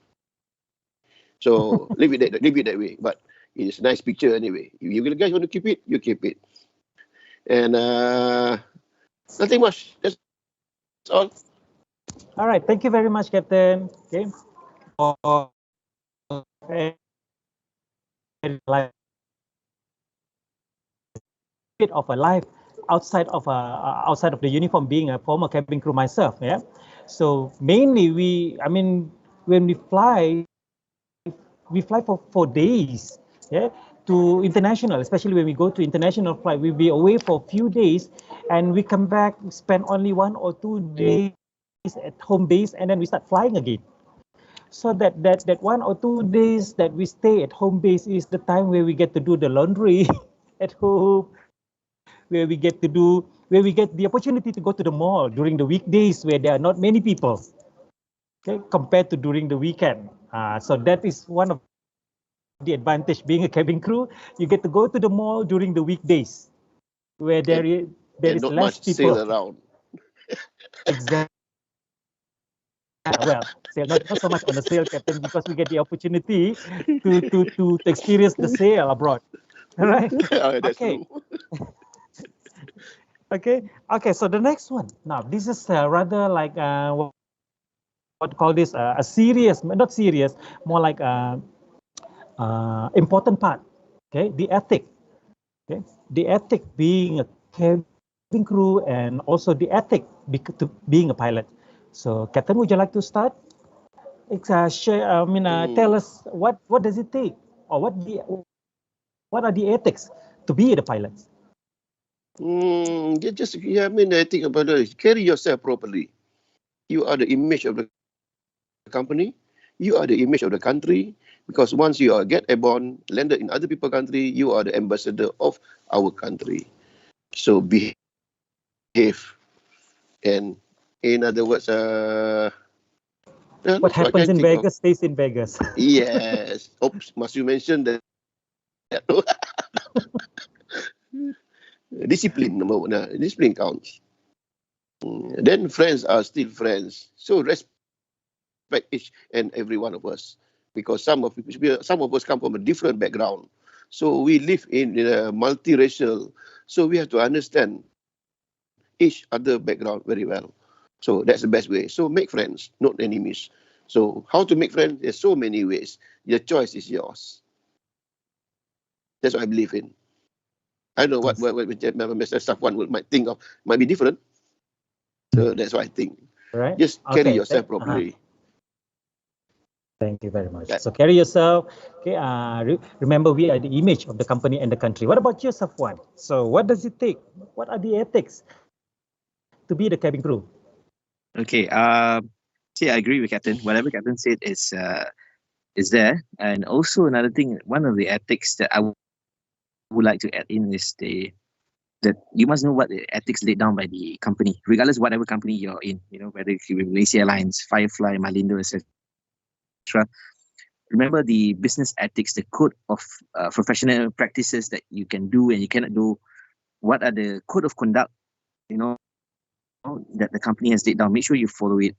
So leave it that way. But it's a nice picture anyway. If you guys want to keep it, you keep it. And nothing much. That's all. All right, thank you very much, Captain. Okay, for like bit of a life outside of the uniform, being a former cabin crew myself. Yeah, so mainly when we fly for days. Yeah, to international, especially when we go to international flight, we'll be away for a few days, and we come back, spend only 1 or 2 days at home base, and then we start flying again. So that 1 or 2 days that we stay at home base is the time where we get to do the laundry at home, where we get the opportunity to go to the mall during the weekdays where there are not many people, okay, compared to during the weekend. So that is one of the advantage being a cabin crew. You get to go to the mall during the weekdays where there is not less much people. sale around. Exactly. Well, sale, not so much on the sale, Captain, because we get the opportunity to experience the sale abroad. All right. That's Okay. true. Okay. So the next one. Now, this is rather like what call this a serious, not serious, more like important part. Okay, the ethic. Okay, the ethic being a cabin crew, and also the ethic to being a pilot. So, Captain, would you like to start? Tell us what does it take, or what are the ethics to be the pilot? I think about it. Carry yourself properly. You are the image of the company. You are the image of the country. Because once you get airborne, landed in other people's country, you are the ambassador of our country. So behave. And in other words, What happens in Vegas stays in Vegas. Yes. Oops, must you mention that? Discipline, number one. Discipline counts. Then friends are still friends. So respect each and every one of us, because some of us come from a different background. So we live in a multiracial. So we have to understand each other background very well. So that's the best way. So make friends, not enemies. So how to make friends? There's so many ways. The choice is yours. That's what I believe in. I don't know what Mr. Safwan might think of. Might be different. So that's what I think. Right. Just carry yourself properly. Thank you very much. So carry yourself. Okay. Remember, we are the image of the company and the country. What about you, Safwan? So what does it take? What are the ethics to be the cabin crew? Okay. See, I agree with Captain. Whatever Captain said is there. And also another thing, one of the ethics that I would like to add in is that you must know what the ethics laid down by the company, regardless of whatever company you're in. You know, whether it's Malaysia Airlines, Firefly, Malindo, etc. Remember the business ethics, the code of professional practices that you can do and you cannot do. What are the code of conduct, that the company has laid down? Make sure you follow it.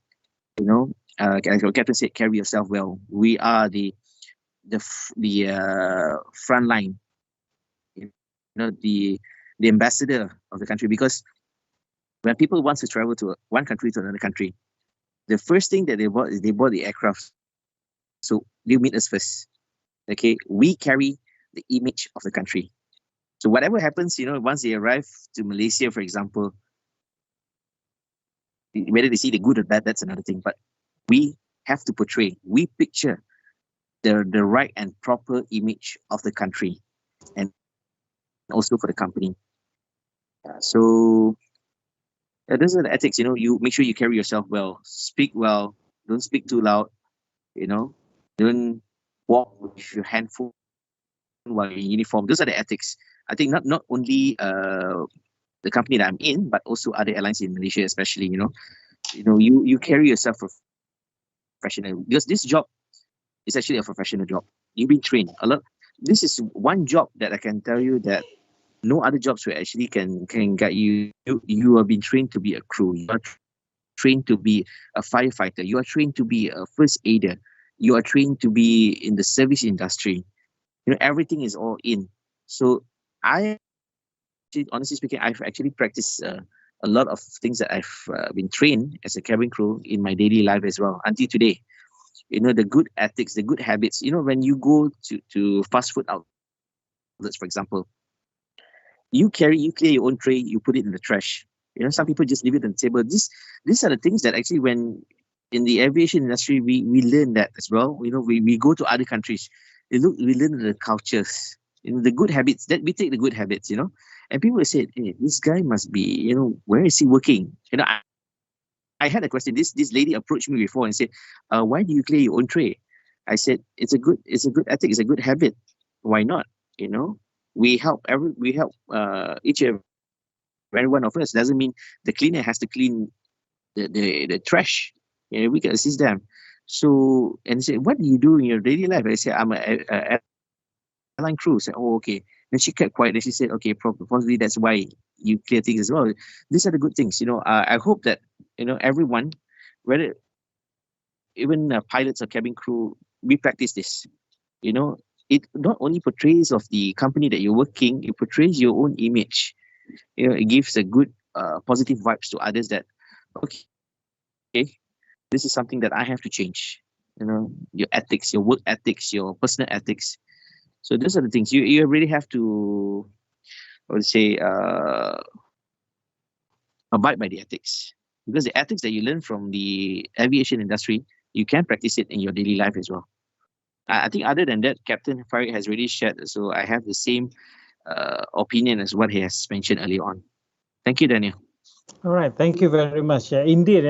As Captain said, carry yourself well. We are the front line, the ambassador of the country, because when people want to travel to one country to another country, the first thing that they bought is they bought the aircraft. So they meet us first. Okay, we carry the image of the country. So whatever happens, once they arrive to Malaysia, for example, whether they see the good or bad, that's another thing. But we have to we picture the right and proper image of the country, and also for the company. So those are the ethics. You make sure you carry yourself well, speak well, don't speak too loud. Don't walk with your hand full while in uniform. Those are the ethics. I think not only the company that I'm in, but also other airlines in Malaysia, especially. You carry yourself professional, because this job is actually a professional job. You've been trained a lot. This is one job that I can tell you that no other jobs will actually can guide you. You have been trained to be a crew. You are trained to be a firefighter. You are trained to be a first aider. You are trained to be in the service industry. Everything is all in. So honestly speaking, I've actually practiced a lot of things that I've been trained as a cabin crew in my daily life as well until today. You know, the good ethics, the good habits. You know, when you go to fast food outlets, for example, you clear your own tray, you put it in the trash. You know, some people just leave it on the table. These are the things that actually, when in the aviation industry, we learn that as well. You know, we go to other countries, we learn the cultures, you know, the good habits. That we take the good habits, you know. And people say, hey, this guy must be, you know, where is he working? You know, I had a question. This lady approached me before and said, why do you clear your own tray? I said, it's a good ethic, it's a good habit. Why not? You know, we help each and every one of us. Doesn't mean the cleaner has to clean the trash. You know, we can assist them. So, and they said, what do you do in your daily life? I said, I'm a airline crew. I said, oh, okay. Then she kept quiet. Then she said, okay, probably that's why you clear things as well. These are the good things. You know, I hope that, you know, everyone, whether even pilots or cabin crew, we practice this. You know, it not only portrays of the company that you're working, it portrays your own image. You know, it gives a good positive vibes to others that, okay, this is something that I have to change. You know, your ethics, your work ethics, your personal ethics. So those are the things you really have to, I would say, abide by the ethics, because the ethics that you learn from the aviation industry, you can practice it in your daily life as well. I think other than that, Captain Farid has really shared, so I have the same opinion as what he has mentioned earlier on. Thank you, Daniel. All right, thank you very much. Indeed,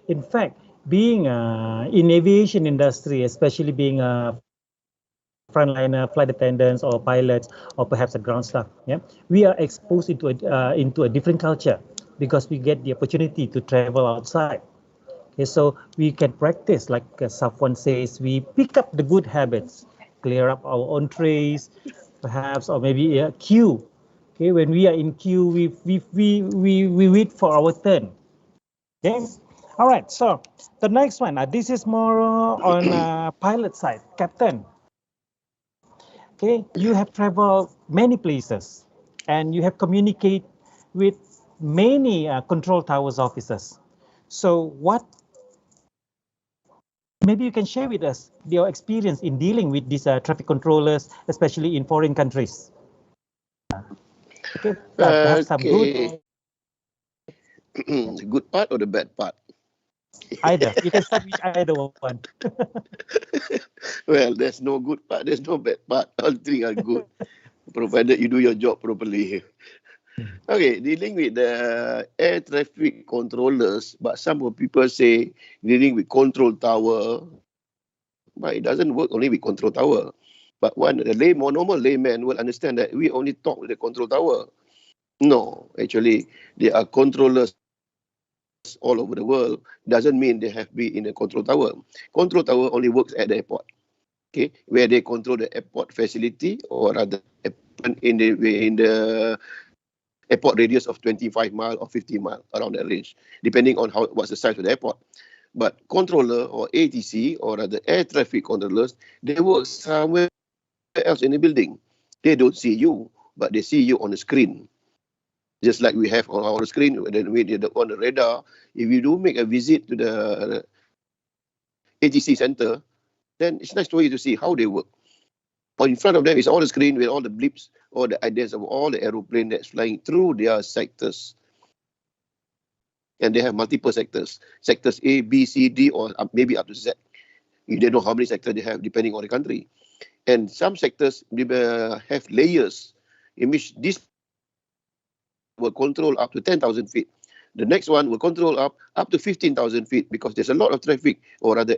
in fact, being in aviation industry, especially being a frontliner, flight attendants, or pilots, or perhaps a ground staff, we are exposed into a different culture because we get the opportunity to travel outside. Okay, so we can practice, like Safwan says, we pick up the good habits, clear up our own trays, perhaps, or maybe a queue. Okay, when we are in queue, we wait for our turn. Okay, all right. So the next one, this is more on pilot side, Captain. Okay, you have traveled many places, and you have communicated with many control towers officers. So what? Maybe you can share with us your experience in dealing with these traffic controllers, especially in foreign countries. Okay, perhaps some good. The good part or the bad part? Either. You can start with either one. Well, there's no good part, there's no bad part. All three are good, provided you do your job properly. Okay, dealing with the air traffic controllers, but some people say dealing with control tower, but it doesn't work only with control tower. But normal layman will understand that we only talk with the control tower. No, actually, there are controllers all over the world. Doesn't mean they have been in a control tower. Control tower only works at the airport, okay, where they control the airport facility, or rather in the airport radius of 25 mile or 50 mile, around that range, depending on what's the size of the airport. But controller or ATC, or rather air traffic controllers, they work somewhere else in the building. They don't see you, but they see you on the screen. Just like we have on our screen, then on the radar. If you do make a visit to the ATC center, then it's nice for you to see how they work. Or in front of them is all the screen with all the blips, all the ideas of all the aeroplane that's flying through their sectors. And they have multiple sectors. Sectors A, B, C, D, or maybe up to Z. You don't know how many sectors they have depending on the country. And some sectors have layers in which this will control up to 10,000 feet. The next one will control up to 15,000 feet, because there's a lot of traffic, or rather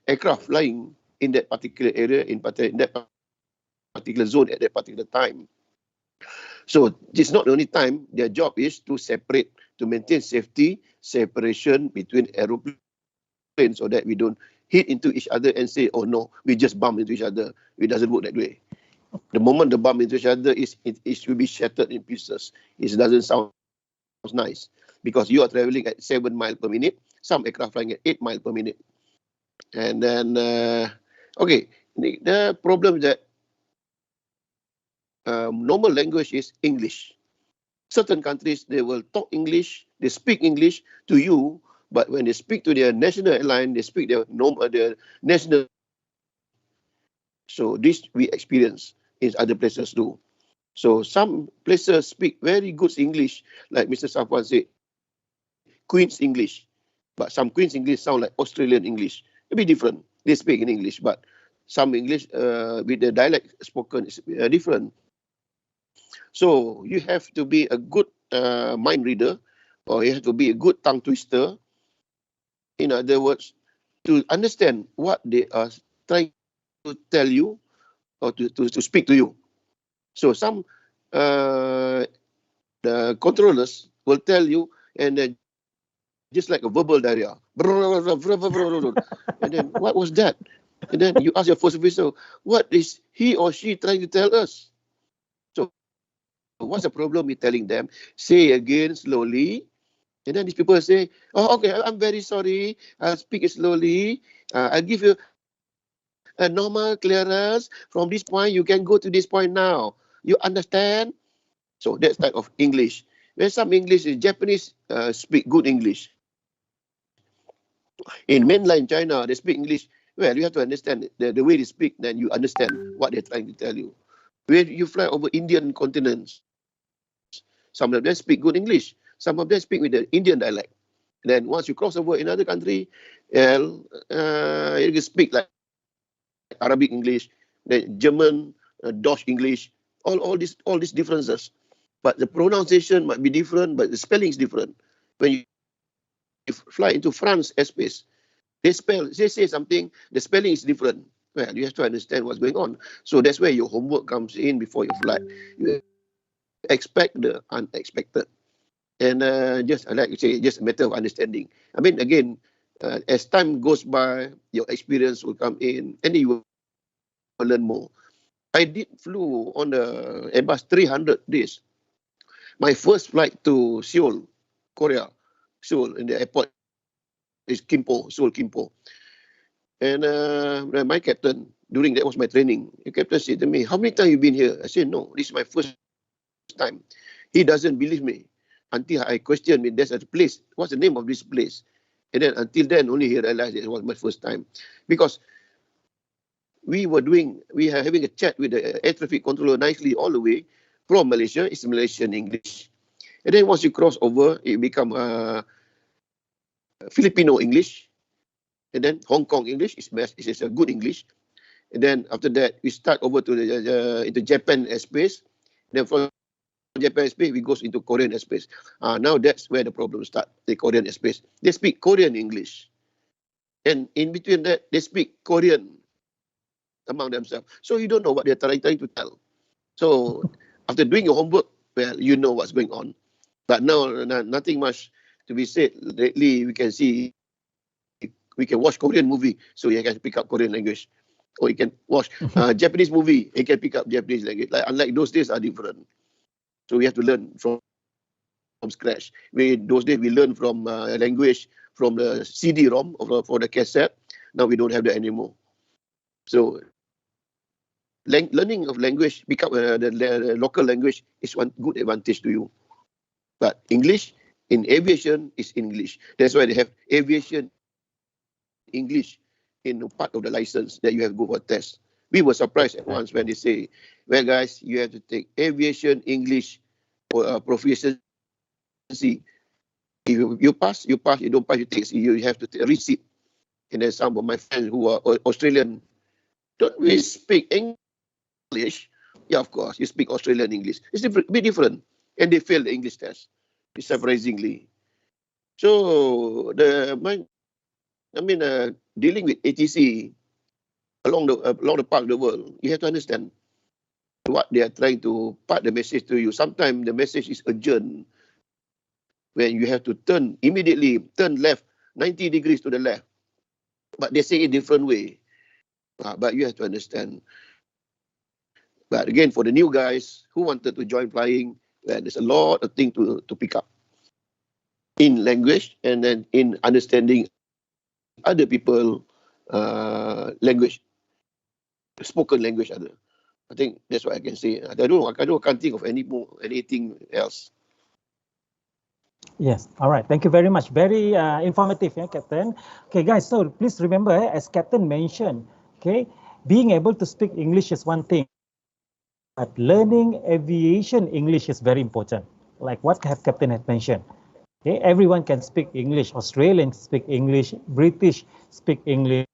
aircraft flying in that particular area, in that particular zone at that particular time. So it's not the only time. Their job is to separate, to maintain safety, separation between aeroplanes, so that we don't hit into each other and say, oh no, we just bump into each other. It doesn't work that way. The moment the bump into each other, it should be shattered in pieces. It doesn't sound nice, because you are traveling at 7 miles per minute, some aircraft flying at 8 miles per minute. And then, okay, the problem is that normal language is English. certain countries, they will talk English, they speak English to you, but when they speak to their national airline, they speak their national. So this we experience in other places too. So some places speak very good English, like Mr. Safwan said, Queen's English. But some Queen's English sound like Australian English. A bit different. They speak in English, but some English with the dialect spoken is different. So you have to be a good mind reader, or you have to be a good tongue twister. In other words, to understand what they are trying to tell you or to speak to you. So some the controllers will tell you, and then just like a verbal diarrhea. And then, what was that? And then you ask your first officer, what is he or she trying to tell us? So what's the problem with telling them? Say again slowly. And then these people say, oh, okay, I'm very sorry. I'll speak slowly. I'll give you a normal clearance. From this point, you can go to this point now. You understand? So that's type of English. When some English is Japanese, speak good English. In mainland China, they speak English. Well, you have to understand the way they speak, then you understand what they're trying to tell you. When you fly over Indian continents, some of them speak good English. Some of them speak with the Indian dialect. Then once you cross over another country, you can speak like Arabic English, then German, Dutch English, all these differences. But the pronunciation might be different, but the spelling is different. When you fly into France airspace, they say something, the spelling is different. Well, you have to understand what's going on. So that's where your homework comes in before you fly. You expect the unexpected. And just like you say, just a matter of understanding. I mean, again, as time goes by, your experience will come in, and you will learn more. I flew on the Airbus 300 days. My first flight to Seoul, Korea, Seoul, in the airport is Seoul Kimpo. And my captain, during that was my training, the captain said to me, how many times you been here? I said, no, this is my first time. He doesn't believe me until I questioned me, there's a place, what's the name of this place? And then until then, only he realized it was my first time. Because we are having a chat with the air traffic controller nicely all the way from Malaysia. It's Malaysian English. And then once you cross over, it become Filipino English. And then Hong Kong English is a good English. And then after that, we start over to into Japan airspace. Then from Japan airspace, we goes into Korean airspace. Now that's where the problem starts, the Korean airspace. They speak Korean English. And in between that, they speak Korean among themselves. So you don't know what they're trying to tell. So after doing your homework, well, you know what's going on. But now, nothing much to be said. Lately, we can see, we can watch Korean movie, so you can pick up Korean language. Or you can watch Japanese movie, you can pick up Japanese language. Like, unlike those days are different. So we have to learn from scratch. Those days, we learn from language from the CD-ROM for the cassette. Now we don't have that anymore. So learning of language, become the local language is one good advantage to you. But English in aviation is English. That's why they have aviation English in part of the license that you have to go for test. We were surprised at once when they say, well, guys, you have to take aviation English for proficiency. If you pass, you pass. You don't pass, you have to take a receipt. And then some of my friends who are Australian, don't we speak English? Yeah, of course, you speak Australian English. It's a bit different. And they fail the English test, surprisingly. So dealing with ATC along the part of the world, you have to understand what they are trying to part the message to you. Sometimes the message is urgent, when you have to turn left, 90 degrees to the left. But they say it a different way. But you have to understand. But again, for the new guys who wanted to join flying, there's a lot of things to pick up in language, and then in understanding other people language, spoken language other. I think that's what I can say. I can't think of anything else. Yes. All right. Thank you very much. Very informative, yeah, Captain. Okay, guys. So please remember, as Captain mentioned, okay, being able to speak English is one thing, but learning aviation English is very important. Like what Captain had mentioned. Okay, everyone can speak English. Australians speak English. British speak English.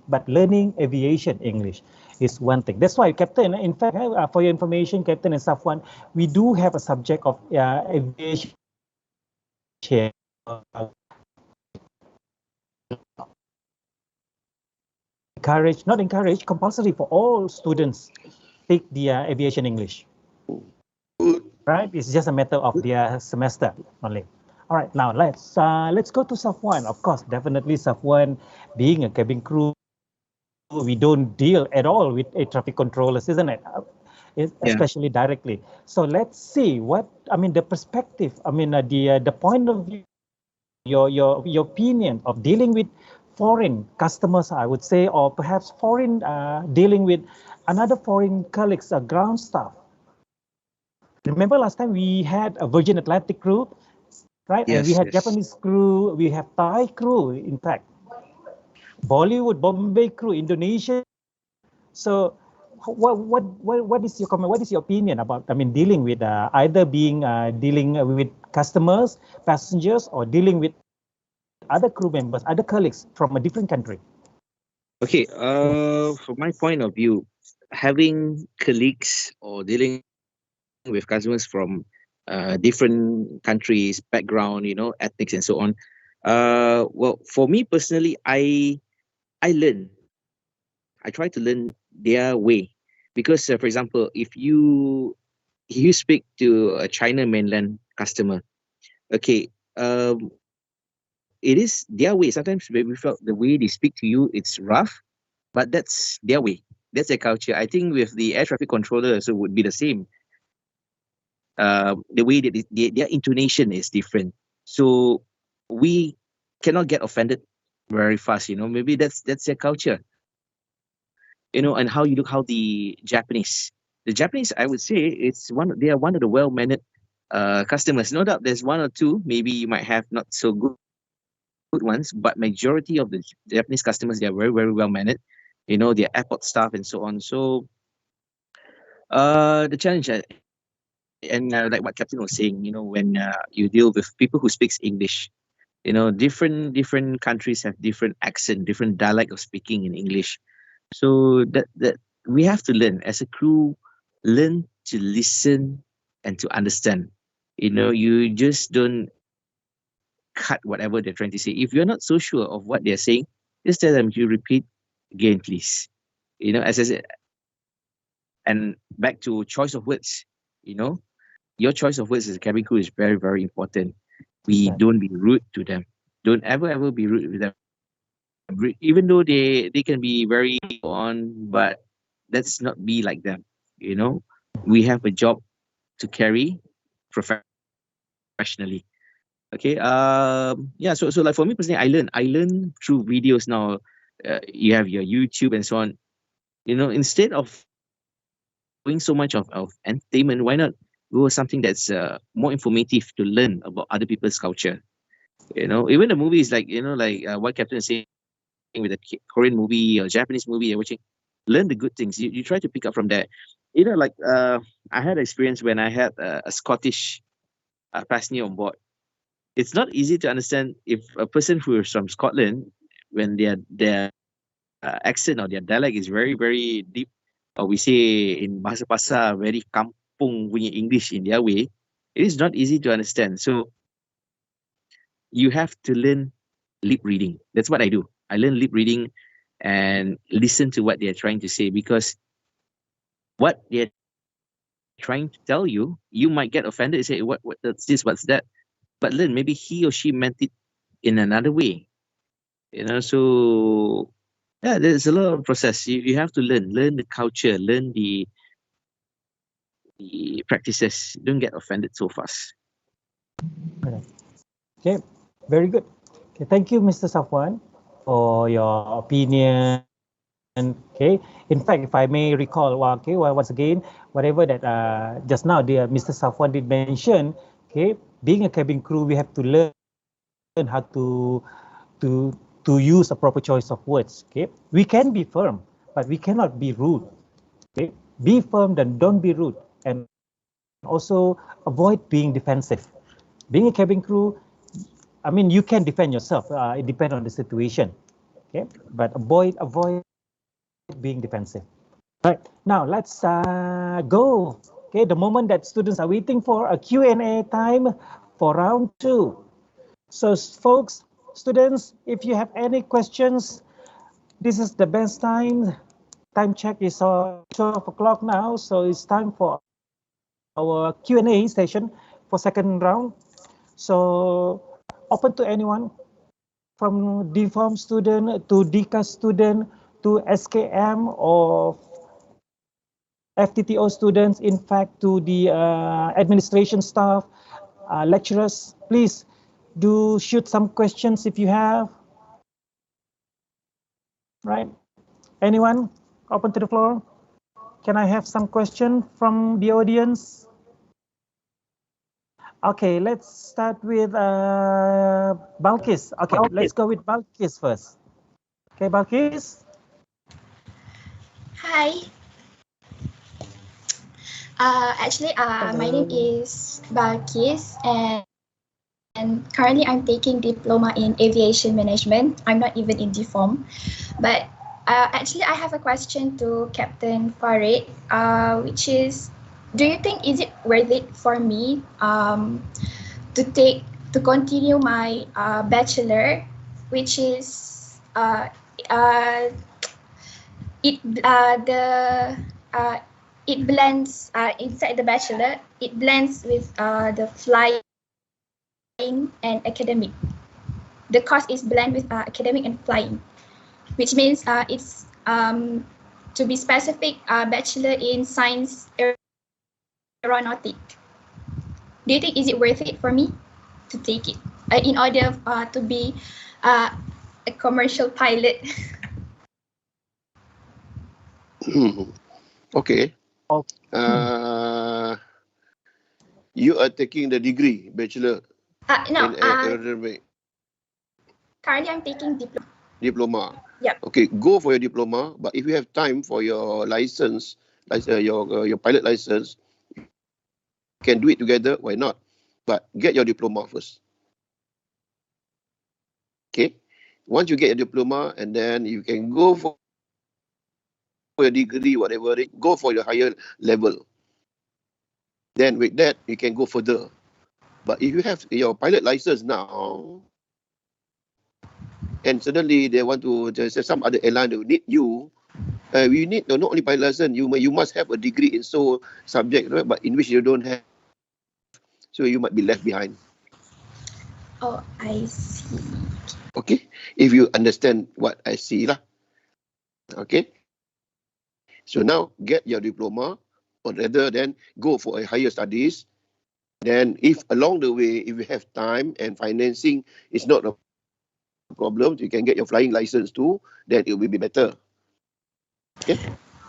But learning aviation English is one thing. That's why, Captain, in fact, for your information, Captain and Safwan, we do have a subject of aviation here. Not encourage, compulsory for all students take the aviation English. Right? It's just a matter of their semester only. All right, now let's go to Safwan. Of course, definitely Safwan, being a cabin crew, we don't deal at all with air traffic controllers, isn't it? Especially directly. So let's see the perspective. The point of view, your opinion of dealing with foreign customers, I would say, or perhaps foreign dealing with another foreign colleagues, ground staff. Remember last time we had a Virgin Atlantic crew, right? Yes, And we had yes. Japanese crew, we have Thai crew, in fact, Bollywood, Bombay crew, Indonesia. So what is your comment? What is your opinion about dealing with either dealing with customers, passengers, or dealing with other crew members, other colleagues from a different country? Okay, from my point of view, having colleagues or dealing with customers from different countries, background, ethnics and so on. Well, for me personally, I learn. I try to learn their way because, for example, if you speak to a China mainland customer, okay, it is their way. Sometimes we felt the way they speak to you, it's rough, but that's their way. That's their culture. I think with the air traffic controller, so would be the same. The way that their intonation is different, so we cannot get offended very fast. Maybe that's their culture. And how you look, how the Japanese, I would say they are one of the well mannered customers. No doubt, there's one or two. Maybe you might have not so good ones, but majority of the Japanese customers, they are very, very well mannered. Their airport staff and so on. So the challenge, and like what Captain was saying, when you deal with people who speaks English, different countries have different accent, different dialect of speaking in English. So that we have to learn as a crew, learn to listen and to understand. You just don't cut whatever they're trying to say. If you're not so sure of what they're saying, just tell them you repeat again, please. As I said, and back to choice of words. Your choice of words as a cabin crew is very, very important. We don't be rude to them. Don't ever be rude with them. Even though they can be very on, but let's not be like them. We have a job to carry professionally. Okay. Yeah. So like for me personally, I learn through videos now. You have your YouTube and so on. Instead of doing so much of entertainment, why not go something that's more informative to learn about other people's culture? Even the movies like what Captain is saying with a Korean movie or Japanese movie you're watching, learn the good things. You try to pick up from that. I had an experience when I had a Scottish passenger on board. It's not easy to understand if a person who is from Scotland, when their accent or their dialect is very, very deep, or we say in bahasa pasar, very kampung punya English in their way, it is not easy to understand. So you have to learn lip reading. That's what I do. I learn lip reading and listen to what they're trying to say, because what they're trying to tell you, you might get offended and say, what's this, what's that? But learn, maybe he or she meant it in another way. So yeah, there's a lot of process. You have to learn the culture, learn the practices. Don't get offended so fast. Okay, very good. Okay, thank you, Mr. Safwan, for your opinion. Okay, in fact, if I may recall, once again, whatever that just now Mr. Safwan did mention, okay, being a cabin crew, we have to learn how to use a proper choice of words. Okay, we can be firm, but we cannot be rude. Okay, be firm, then don't be rude, and also avoid being defensive. Being a cabin crew, I mean, you can defend yourself. It depends on the situation. Okay, but avoid being defensive. Right, now let's go. Okay, the moment that students are waiting for a Q&A time for round 2. So folks, students, if you have any questions, this is the best time. Time check is 12 o'clock now, so it's time for our Q&A session for second round. So open to anyone, from DFOM student to DCAS student to SKM or FTTO students, in fact, to the administration staff, lecturers. Please do shoot some questions if you have. Right? Anyone? Open to the floor. Can I have some question from the audience? Okay, let's start with Balkis. Okay, let's go with Balkis first. Okay, Balkis. Hi. Actually, my name is Balkis, and currently I'm taking diploma in aviation management. I'm not even in DFOM, but actually I have a question to Captain Farid, which is, do you think is it worth it for me to continue my bachelor, which is it blends inside the bachelor. It blends with the flying and academic. The course is blend with academic and flying, which means it's to be specific, bachelor in science aeronautic. Do you think is it worth it for me to take it in order to be a commercial pilot? Okay. You are taking the degree, bachelor No. in aerodynamic. Currently, I'm taking Diploma. Yeah. Okay, go for your diploma. But if you have time for your license, like your pilot license, you can do it together. Why not? But get your diploma first. Okay. Once you get your diploma, and then you can go for your degree, whatever, go for your higher level. Then with that, you can go further. But if you have your pilot license now, and suddenly they want to, there's some other airline that will need you, we need not only pilot license, you must have a degree in so subject, right? But in which you don't have, so you might be left behind. Oh, I see. Okay, if you understand what I see lah. Okay, so now get your diploma, or rather then go for a higher studies. Then if along the way, if you have time and financing is not a problem, you can get your flying license too, then it will be better. Okay.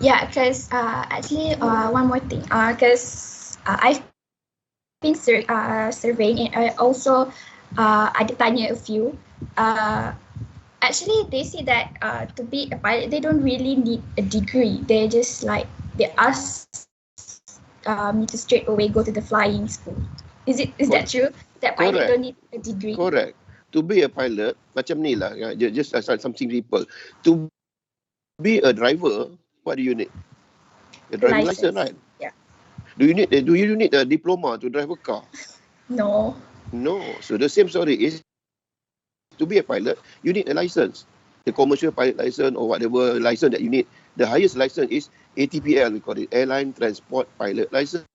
Yeah, because actually one more thing, because I've been surveying, and I also ada tanya a few. Actually, they say that to be a pilot, they don't really need a degree. They just like they ask me to straight away go to the flying school. Is that true? That pilot don't need a degree? Correct. To be a pilot, macam ni lah, just something simple. To be a driver, what do you need? A driving license, right? Yeah. Do you need a diploma to drive a car? No. No. So the same story is, to be a pilot, you need a license. The commercial pilot license or whatever license that you need. The highest license is ATPL, we call it, Airline Transport Pilot License.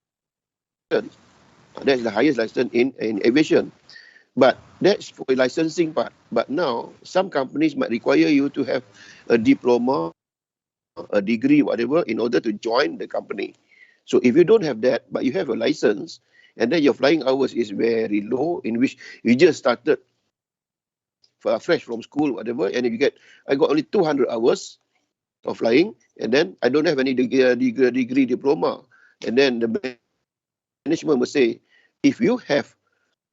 That's the highest license in aviation. But that's for the licensing part. But now, some companies might require you to have a diploma, a degree, whatever, in order to join the company. So if you don't have that, but you have a license, and then your flying hours is very low, in which you just started fresh from school, whatever, and if you get, I got only 200 hours of flying, and then I don't have any degree diploma. And then the management will say, if you have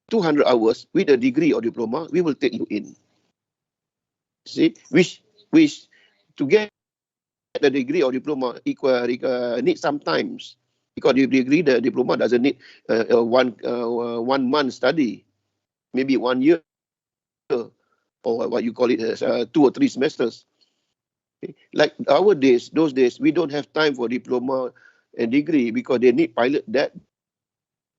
200 hours with a degree or diploma, we will take you in. See, which to get the degree or diploma need some times, because the degree, the diploma doesn't need 1 month study, maybe 1 year, or what you call it as 2 or 3 semesters. Okay. Like those days, we don't have time for diploma and degree because they need pilot that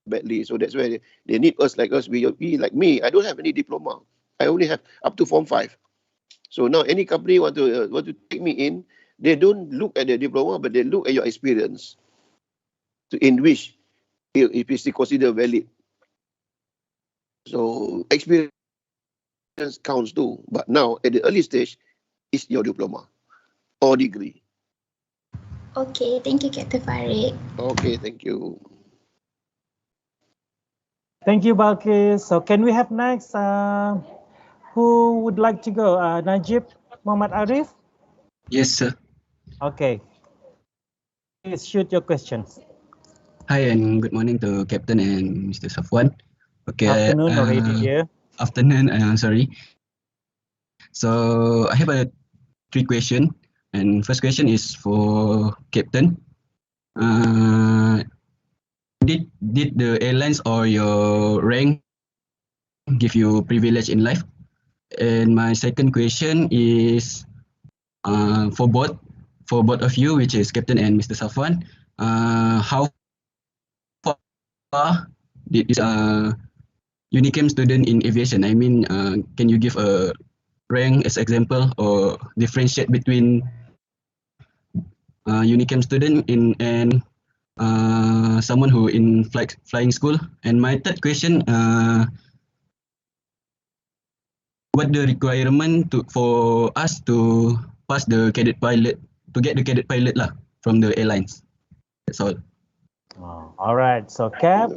badly. So that's why they need us like us. We like me. I don't have any diploma. I only have up to Form 5. So now any company want to take me in, they don't look at the diploma, but they look at your experience, in which it is considered valid. So experience counts too. But now at the early stage, it's your diploma or degree. Okay, thank you, Captain Farid. Okay, thank you. Thank you, Balkis. So can we have next? Who would like to go? Najib, Muhammad Arif? Yes, sir. Okay. Please shoot your questions. Hi and good morning to Captain and Mr. Safwan. Okay. Afternoon already, yeah. Afternoon, sorry. So I have 3 questions, and first question is for Captain. Did the airlines or your rank give you privilege in life? And my second question is for both of you, which is Captain and Mr. Safwan. How far did this Unicam student in aviation? I mean, can you give a rank as example or differentiate between Unicam student and someone who in flying school? And my third question, what the requirement for us to pass the cadet pilot, to get the cadet pilot lah from the airlines? That's all. All right. So Cap,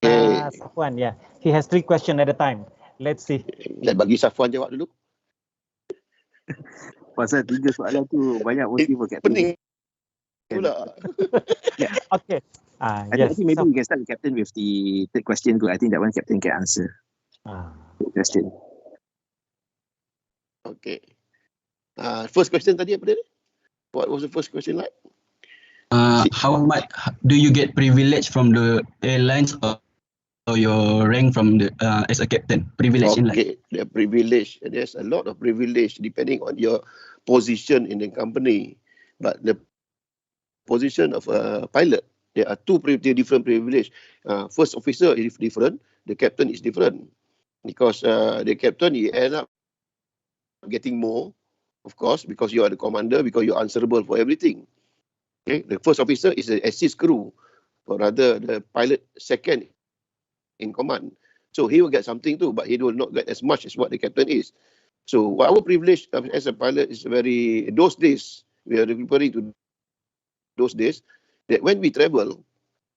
Safwan, yeah, he has 3 questions at a time. Let's see. Bagi Safwan jawab dulu. Pasal 3 soalan tu banyak mesti for Captain. Pening pula. Yeah. Okay. I think maybe we can start with Captain with the third question. I think that one Captain can answer. Good question. Okay. First question tadi apa dia? What was the first question like? How much do you get privilege from the airlines or your rank from the as a captain? Privilege in life. Okay, the privilege. There's a lot of privilege depending on your position in the company. But the position of a pilot, there are 2 different privilege. First officer is different. The captain is different because the captain he end up getting more, of course, because you are the commander, because you're answerable for everything. Okay, the first officer is the assist crew, or rather the pilot second in command. So he will get something too, but he will not get as much as what the captain is. So our privilege as a pilot is very, those days, we are referring to those days, that when we travel,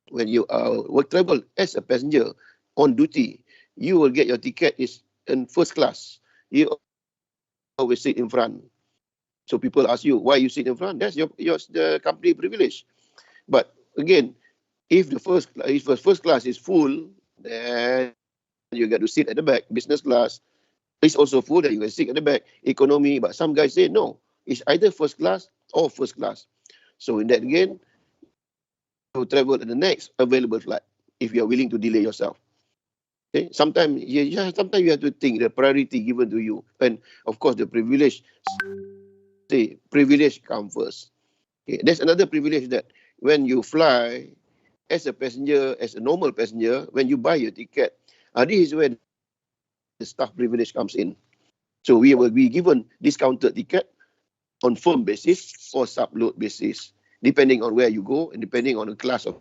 when you travel as a passenger on duty, you will get your ticket is in first class. You always sit in front. So people ask you, why you sit in front? That's your the company privilege. But again, if the first class is full, then you get to sit at the back. Business class is also full, then you can sit at the back. Economy, but some guys say no, it's either first class or first class. So in that again, you travel at the next available flight if you are willing to delay yourself. Okay, sometimes you have to think the priority given to you, and of course the privilege. Say privilege come first. Okay, there's another privilege that when you fly as a passenger, as a normal passenger, when you buy your ticket, this is where the staff privilege comes in. So we will be given discounted ticket on firm basis or subload basis, depending on where you go and depending on the class of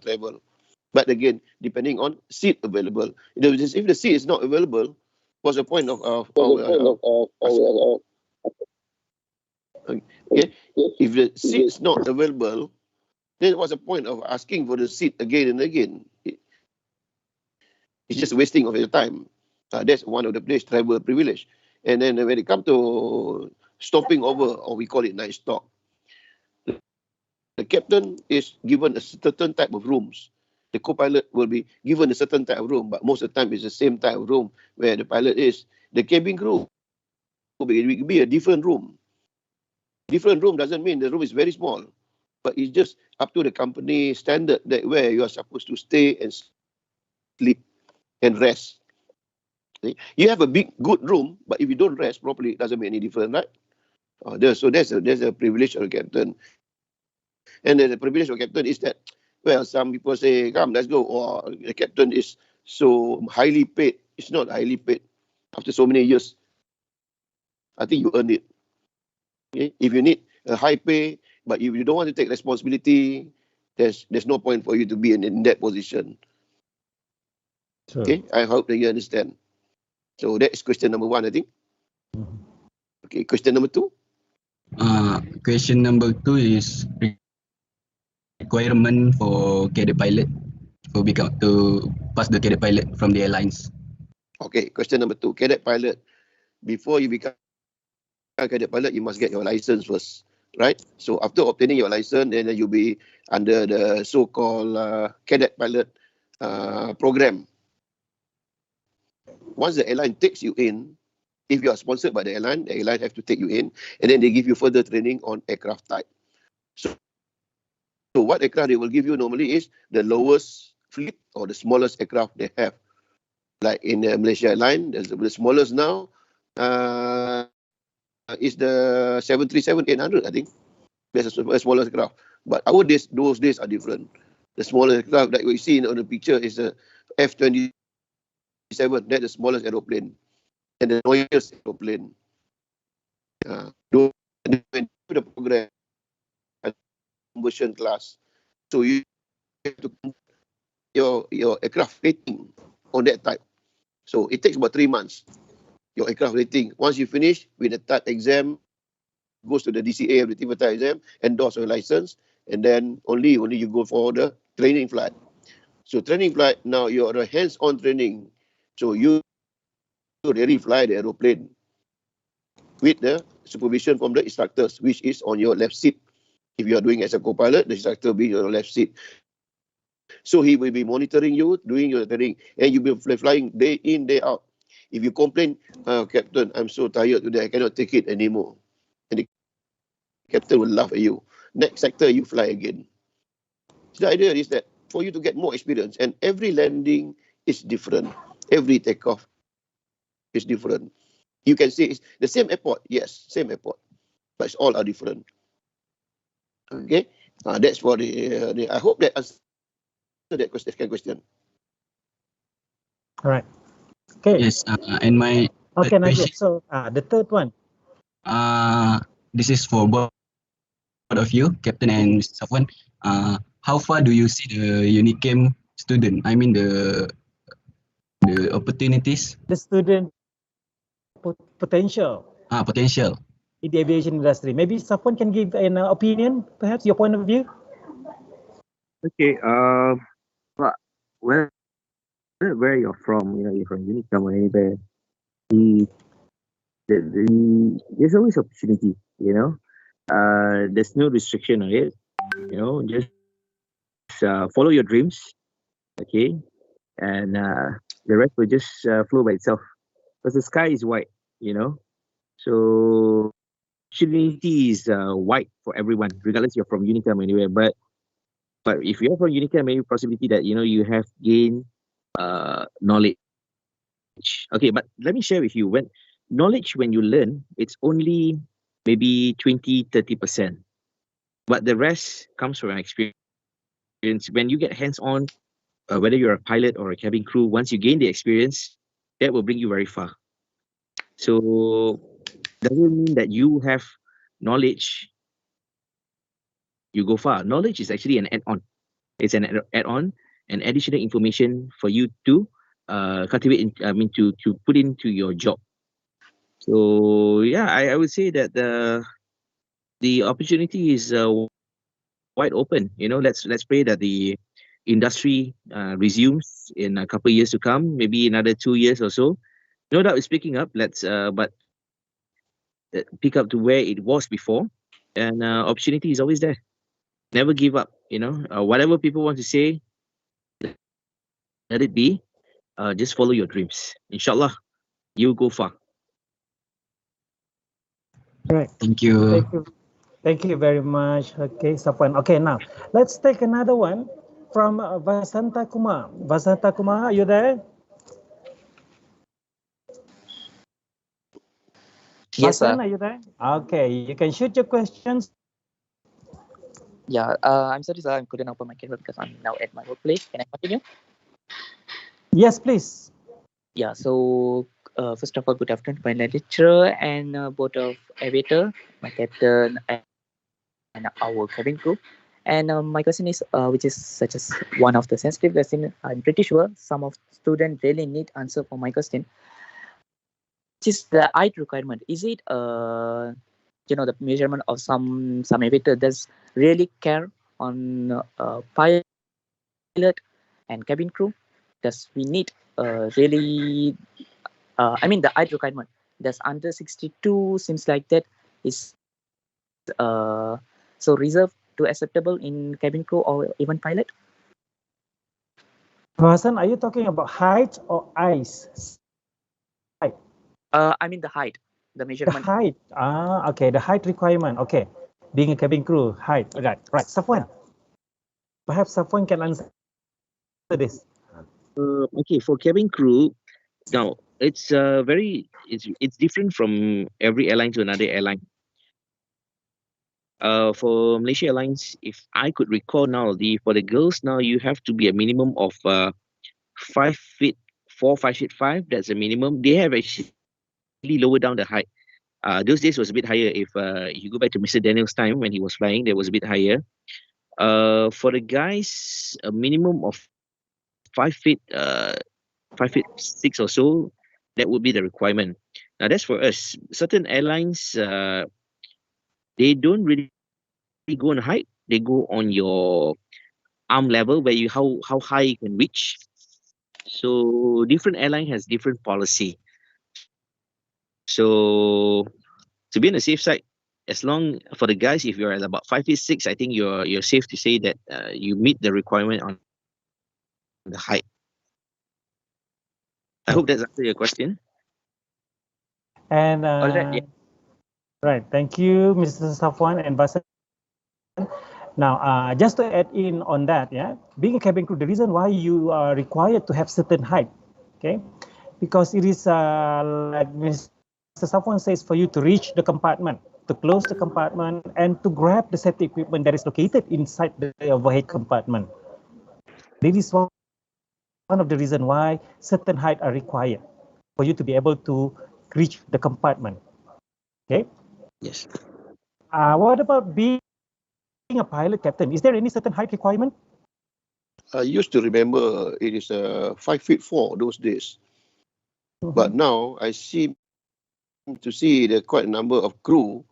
travel. But again, depending on seat available. If the seat is not available, what's the point of okay, if the seat is not available, then what's the point of asking for the seat again and again? It's just wasting of your time. That's one of the place travel privilege. And then when it comes to stopping over, or we call it night stop, the captain is given a certain type of rooms. The co-pilot will be given a certain type of room, but most of the time it's the same type of room where the pilot is. The cabin crew will be a different room. Different room doesn't mean the room is very small, but it's just up to the company standard that where you are supposed to stay and sleep and rest. See? You have a big, good room, but if you don't rest properly, it doesn't make any difference, right? So there's a privilege of a captain. And the privilege of a captain is that, well, some people say, come, let's go. Oh, the captain is so highly paid. It's not highly paid. After so many years, I think you earn it. Okay? If you need a high pay, but if you don't want to take responsibility, there's no point for you to be in that position. True. Okay, I hope that you understand. So that is question number 1, I think. Okay, question number 2. Question number 2 is requirement for cadet pilot to pass the cadet pilot from the airlines. Okay, question number 2, cadet pilot. Before you become a cadet pilot, you must get your license first, right? So after obtaining your license, then you'll be under the so-called cadet pilot program. Once the airline takes you in, if you are sponsored by the airline have to take you in, and then they give you further training on aircraft type. So what aircraft they will give you normally is the lowest fleet or the smallest aircraft they have. Like in Malaysia Airline, the smallest now is the 737-800, I think. That's the smallest aircraft. But those days are different. The smallest aircraft that we see on the picture is a F-27. That's the smallest aeroplane. And the noisiest aeroplane. The program conversion class. So you have to your aircraft rating on that type. So it takes about 3 months. Your aircraft rating. Once you finish with the type exam, goes to the DCA, the type exam, endorse your license, and then only you go for the training flight. So training flight, now you're a hands-on training. So you really fly the aeroplane with the supervision from the instructors, which is on your left seat. If you are doing as a co-pilot, the instructor will be on your left seat. So he will be monitoring you, doing your training, and you'll be flying day in, day out. If you complain, Captain, I'm so tired today, I cannot take it anymore. And the captain will laugh at you. Next sector, you fly again. So the idea is that for you to get more experience, and every landing is different. Every takeoff is different. You can say it's the same airport, yes, same airport, but it's all are different. Okay, that's for the I hope that answers that question. All right. Okay. Yes, and my Okay, third nice. question, So the third one. this is for both of you, Captain and Mr. Safwan. How far do you see the Unicam student? I mean the opportunities. The student potential Potential. in the aviation industry. Maybe Safwan can give an opinion, perhaps your point of view. Okay. Well, where you're from, you're from Unicam or anywhere. There's always opportunity. There's no restriction on it. Just follow your dreams, okay, and the rest will just flow by itself. Because the sky is white, so opportunity is wide for everyone, regardless you're from Unicam or anywhere. But if you're from Unicam, maybe possibility that you have gained knowledge. Okay, but let me share with you when you learn, it's only maybe 20-30%, but the rest comes from experience. When you get hands-on, whether you're a pilot or a cabin crew, once you gain the experience, that will bring you very far. So doesn't mean that you have knowledge, you go far. Knowledge is actually an add-on. It's an add-on, an additional information for you to cultivate. To put into your job. So yeah, I would say that the opportunity is wide open. Let's pray that the industry resumes in a couple of years to come, maybe another 2 years or so. No doubt it's picking up. But pick up to where it was before, and opportunity is always there. Never give up. Whatever people want to say, let it be. Just follow your dreams. Inshallah, you go far. Right. Thank you. Thank you. Thank you very much. Okay, Safwan. Okay, now let's take another one from Vasanta Kumar. Vasanta Kumar, are you there? Yes, sir. Vasan, are you there? Okay, you can shoot your questions. Yeah, I'm sorry, sir. I couldn't open my camera because I'm now at my workplace. Can I continue? Yes, please. Yeah, so first of all, good afternoon, my lecturer and board of aviator, my captain, and our cabin crew. And my question is, which is such as one of the sensitive question. I'm pretty sure some of students really need answer for my question. Which is the height requirement? Is it the measurement of some aviator does really care on pilot and cabin crew? Does we need really? I mean the height requirement. Does under 62 seems like that is so reserved to acceptable in cabin crew or even pilot? Vasan, are you talking about height or eyes? Height. I mean the height, the measurement. The height. Okay, the height requirement. Okay, being a cabin crew, height. Right. Safwan. Perhaps Safwan can answer this. Okay, for cabin crew, now it's it's different from every airline to another airline. For Malaysia Airlines, if I could recall now, for the girls now you have to be a minimum of 5'4", 5'5". That's a minimum. They have actually lowered down the height. Those days was a bit higher. If you go back to Mr. Daniel's time when he was flying, there was a bit higher. For the guys, a minimum of 5 feet, 5'6" or so. That would be the requirement. Now that's for us. Certain airlines, they don't really go on height. They go on your arm level, where you how high you can reach. So different airline has different policy. So to be on the safe side, as long for the guys, if you're at about 5'6", I think you're safe to say that you meet the requirement on the height. I hope that's answered your question. And Alright, yeah. right, thank you, Mr. Safwan and Vasan. Now, just to add in on that, being a cabin crew, the reason why you are required to have certain height, okay, because it is like Mr. Safwan says, for you to reach the compartment, to close the compartment, and to grab the safety equipment that is located inside the overhead compartment. This is one of the reasons why certain height are required for you to be able to reach the compartment. Okay. Yes. What about being a pilot, captain? Is there any certain height requirement? I used to remember it is 5'4" those days, but now I seem to see there are quite a number of crew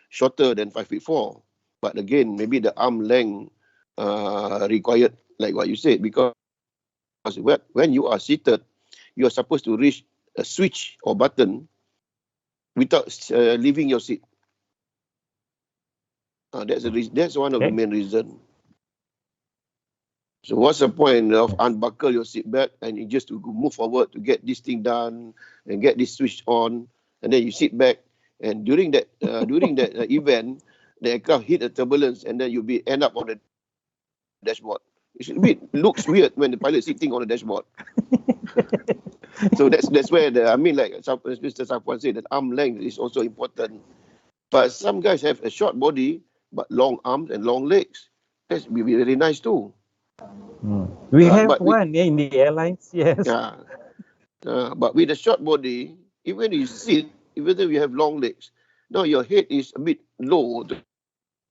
shorter than 5'4". But again, maybe the arm length required, like what you said, because when you are seated, you are supposed to reach a switch or button without leaving your seat. That's one of the main reasons. So what's the point of unbuckle your seatbelt and you just to move forward to get this thing done and get this switch on, and then you sit back, and during that event, the aircraft hit a turbulence, and then end up on the dashboard. It looks weird when the pilot is sitting on the dashboard. So that's where like Mr. Safwan said, that arm length is also important. But some guys have a short body but long arms and long legs. That's very nice too. We have one in the airlines, yes. But with a short body, even you sit, even though you have long legs, now your head is a bit low.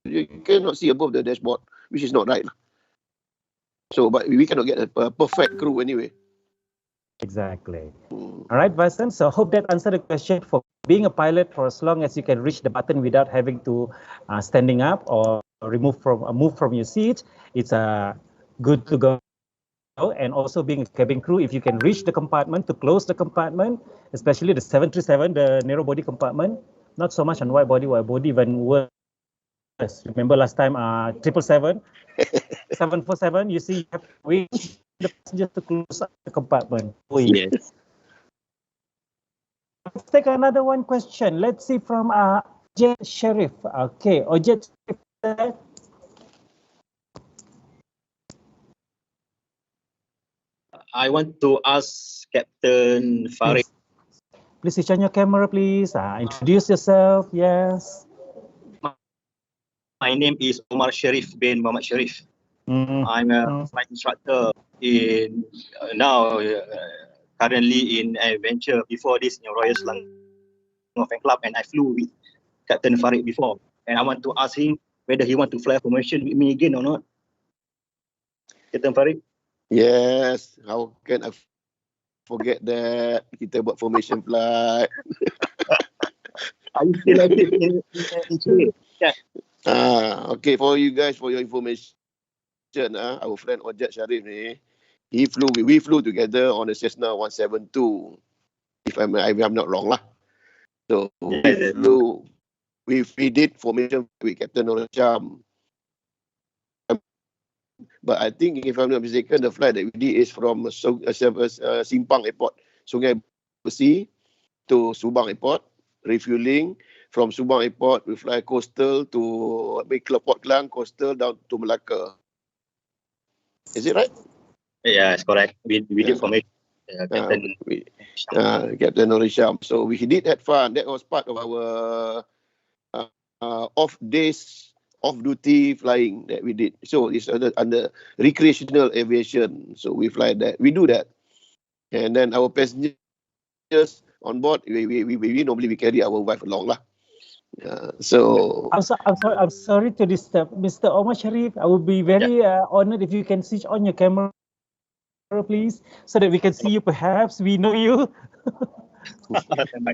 You cannot see above the dashboard, which is not right. So, but we cannot get a perfect crew anyway. Exactly. All right, Vasan. So, hope that answered the question. For being a pilot, for as long as you can reach the button without having to standing up or move from your seat, it's good to go. And also being a cabin crew, if you can reach the compartment, to close the compartment, especially the 737, the narrow body compartment, not so much on wide body even worse. Remember last time, 777, 747, you see, you have to reach the passengers to close up the compartment. Yes. Let's take another one question. Let's see from Jet Sharif. Okay, Jet Sharif. I want to ask Captain Farid. Please switch on your camera, please. Introduce yourself. Yes. My name is Omar Sharif bin Muhammad Sharif. I'm a flight instructor in currently in Adventure. Before this, in Royal Selangor Fan Club, and I flew with Captain Farid before. And I want to ask him whether he want to fly formation with me again or not. Captain Farid? Yes. How can I forget that? Kita buat formation flight. Are you still active in Chooi? Yeah. Okay, for you guys, for your information, our friend Ojat Sharif ni, we flew together on the Cessna 172, if I'm not wrong lah. So we did formation with Captain Norasham. But I think, if I'm not mistaken, the flight that we did is from Simpang Airport, Sungai Besi to Subang Airport, refueling. From Subang Airport, we fly coastal to Port Klang, coastal down to Melaka. Is it right? Yeah, it's correct. We did formation. Captain Norisham. So we did have fun. That was part of our off-duty flying that we did. So it's under recreational aviation. So we fly that. We do that. And then our passengers on board, we normally carry our wife along lah. So I'm sorry to disturb, Mr. Omar Sharif. I would be very honored if you can switch on your camera, please, so that we can see you. Perhaps we know you.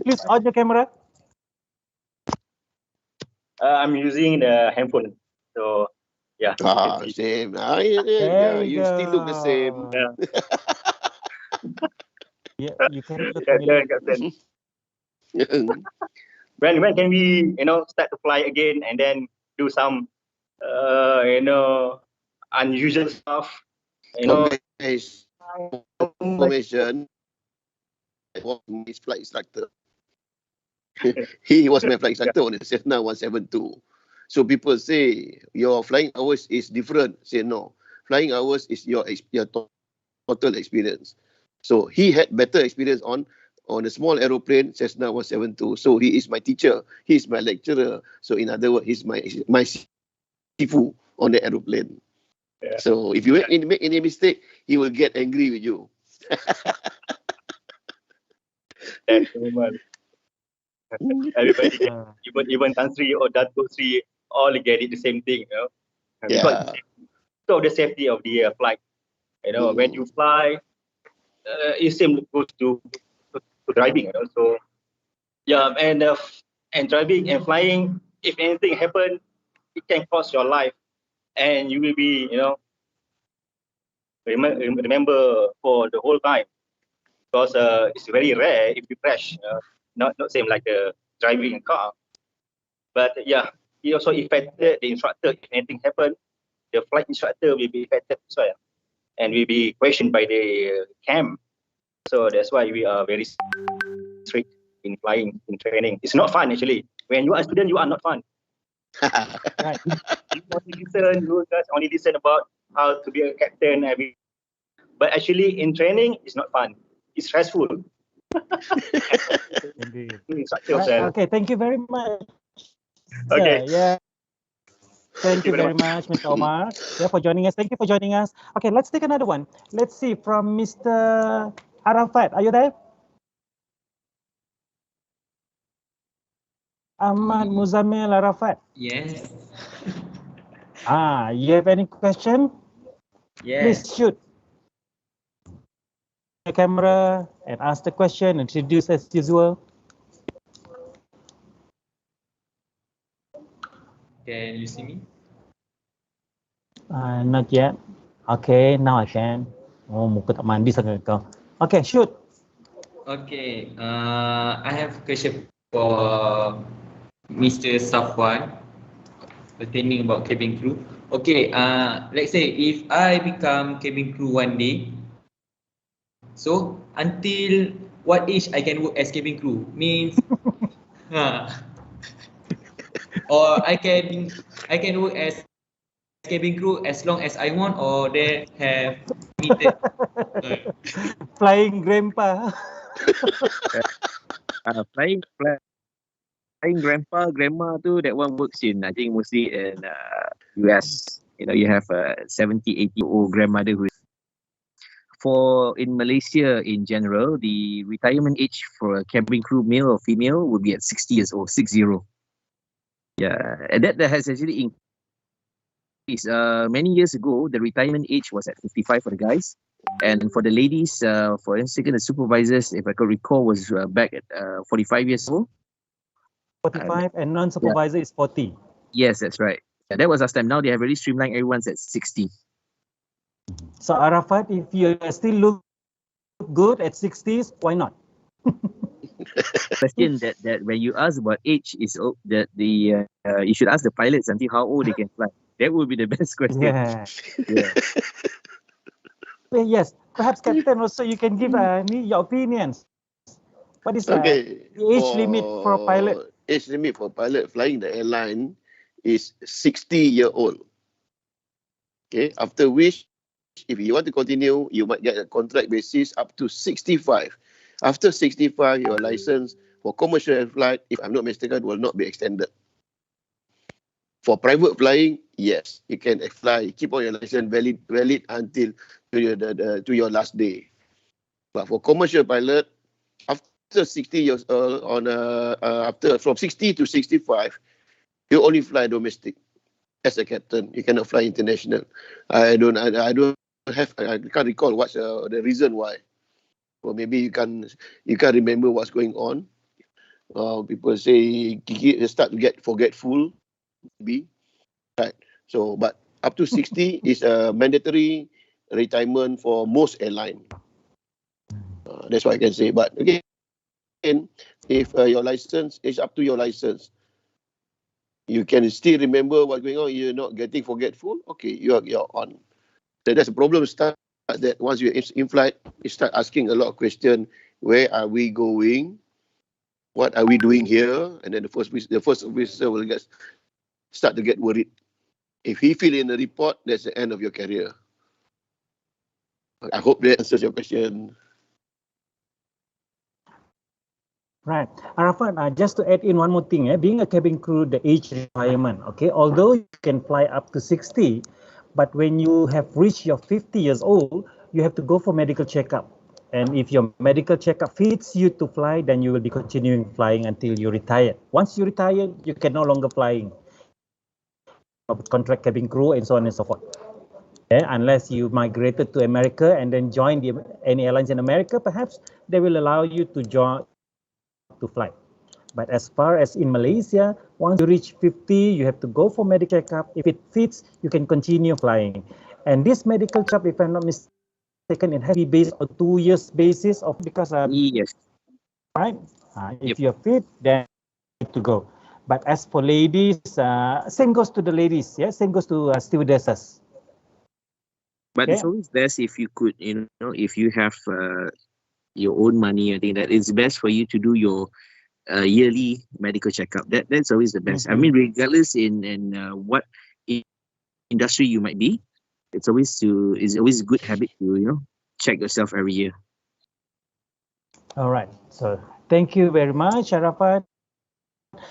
Please on your camera. I'm using the handphone, so yeah. Same. You still look the same. Yeah, you can look Captain. When can we start to fly again and then do some unusual stuff? Information. Was his flight instructor. He was my flight instructor on the Cessna 172. So people say your flying hours is different. Say no, flying hours is your total experience. So he had better experience on a small aeroplane, Cessna 172. So he is my teacher. He is my lecturer. So in other words, he's my sifu on the aeroplane. Yeah. So if you make any mistake, he will get angry with you. That's so much. Everybody, even Tan Sri or Dato Sri, all get it the same thing, because the safety of the flight. When you fly, it same goes to driving. So and driving and flying, if anything happen, it can cost your life, and you will be remember for the whole time, because it's very rare if you crash. Not same like driving a car, but it also affected the instructor. If anything happen, the flight instructor will be affected as well, and will be questioned by the camp. So that's why we are very strict in flying, in training. It's not fun actually. When you are a student, you are not fun. Right. You guys only listen about how to be a captain, but actually in training, it's not fun. It's stressful. Indeed. Okay, thank you very much. Okay. Yeah. Thank you very much, Mr. Omar, for joining us. Thank you for joining us. Okay, let's take another one. Let's see from Mr. Arafat. Are you there? Ahmad Muzamil Arafat. Yes. You have any question? Yes. Please shoot your camera and ask the question. Introduce as usual. Can you see me? Not yet. Okay, now I can. Oh, muka tak mandi sangat kau. Okay, shoot. Okay, I have a question for Mr. Safwan pertaining about cabin crew. Okay, let's say if I become cabin crew one day, So until what age I can work as cabin crew means, or I can work as cabin crew as long as I want, or they have limited. Flying grandpa. Flying grandpa, grandma too, that one works in, I think, mostly in US. You know, you have a 70, 80-year-old grandmother who is. For in Malaysia in general, the retirement age for a cabin crew, male or female, would be at 60 years old, 60. Yeah, and that has actually increased. Many years ago, the retirement age was at 55 for the guys. And for the ladies, for instance, the supervisors, if I could recall, was back at 45 years old. 45 and non-supervisor is 40. Yes, that's right. Yeah, that was last time. Now they have really streamlined. Everyone's at 60. So Arafat, if you still look good at 60s, why not? Question that when you ask about age is that the you should ask the pilots until how old they can fly. That would be the best question. Yeah. Yeah. Yes, perhaps Captain also you can give me your opinions. What is the age limit for a pilot? Age limit for pilot flying the airline is 60-year-old. Okay, after which, if you want to continue, you might get a contract basis up to 65. After 65, your license for commercial flight, if I'm not mistaken, will not be extended. For private flying, yes, you can fly, keep on your license valid until to your last day. But for commercial pilot, after 60 years old, from 60 to 65, you only fly domestic as a captain. You cannot fly international. I can't recall what's the reason why. Or maybe you can't remember what's going on. People say start to get forgetful, maybe. Right. So, but up to 60 is a mandatory retirement for most airline. That's what I can say. But again, if your license is up to your license, you can still remember what's going on. You're not getting forgetful. Okay, you're on. That's the problem. Start that once you're in flight, you start asking a lot of questions. Where are we going? What are we doing here? And then the first officer will start to get worried. If he fill in the report, that's the end of your career. I hope that answers your question. Right. Arafat, just to add in one more thing, being a cabin crew, the age requirement, okay, although you can fly up to 60, but when you have reached your 50 years old, you have to go for medical checkup. And if your medical checkup fits you to fly, then you will be continuing flying until you retire. Once you retire, you can no longer flying. Contract cabin crew and so on and so forth. Okay? Unless you migrated to America and then join any airlines in America, perhaps they will allow you to join to fly. But as far as in Malaysia, once you reach 50, you have to go for medical checkup. If it fits, you can continue flying. And this medical checkup, if I'm not mistaken, it has to be based on 2 years basis of because yes, right. If you're fit, then you need to go. But as for ladies, same goes to the ladies. Yeah, same goes to stewardesses. but it's always best if you could, if you have your own money. I think that it's best for you to do your yearly medical checkup. That's always the best. I mean, regardless in what industry you might be, it's always a good habit to check yourself every year. All right. So thank you very much, Arafat.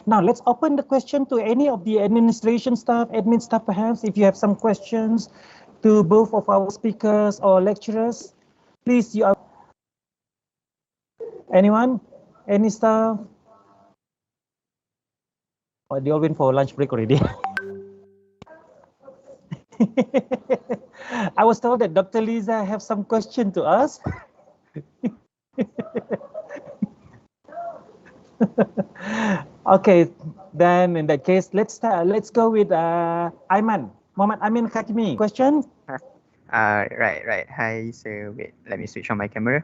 Now let's open the question to any of the administration staff, admin staff perhaps. If you have some questions to both of our speakers or lecturers, please. Anyone? Any staff? Oh, they all went for lunch break already. I was told that Dr. Lisa have some question to ask. Okay, then in that case, let's go with Aiman. Mohammed Amin Khatimi. Question? Right. Hi, sir. Wait, let me switch on my camera.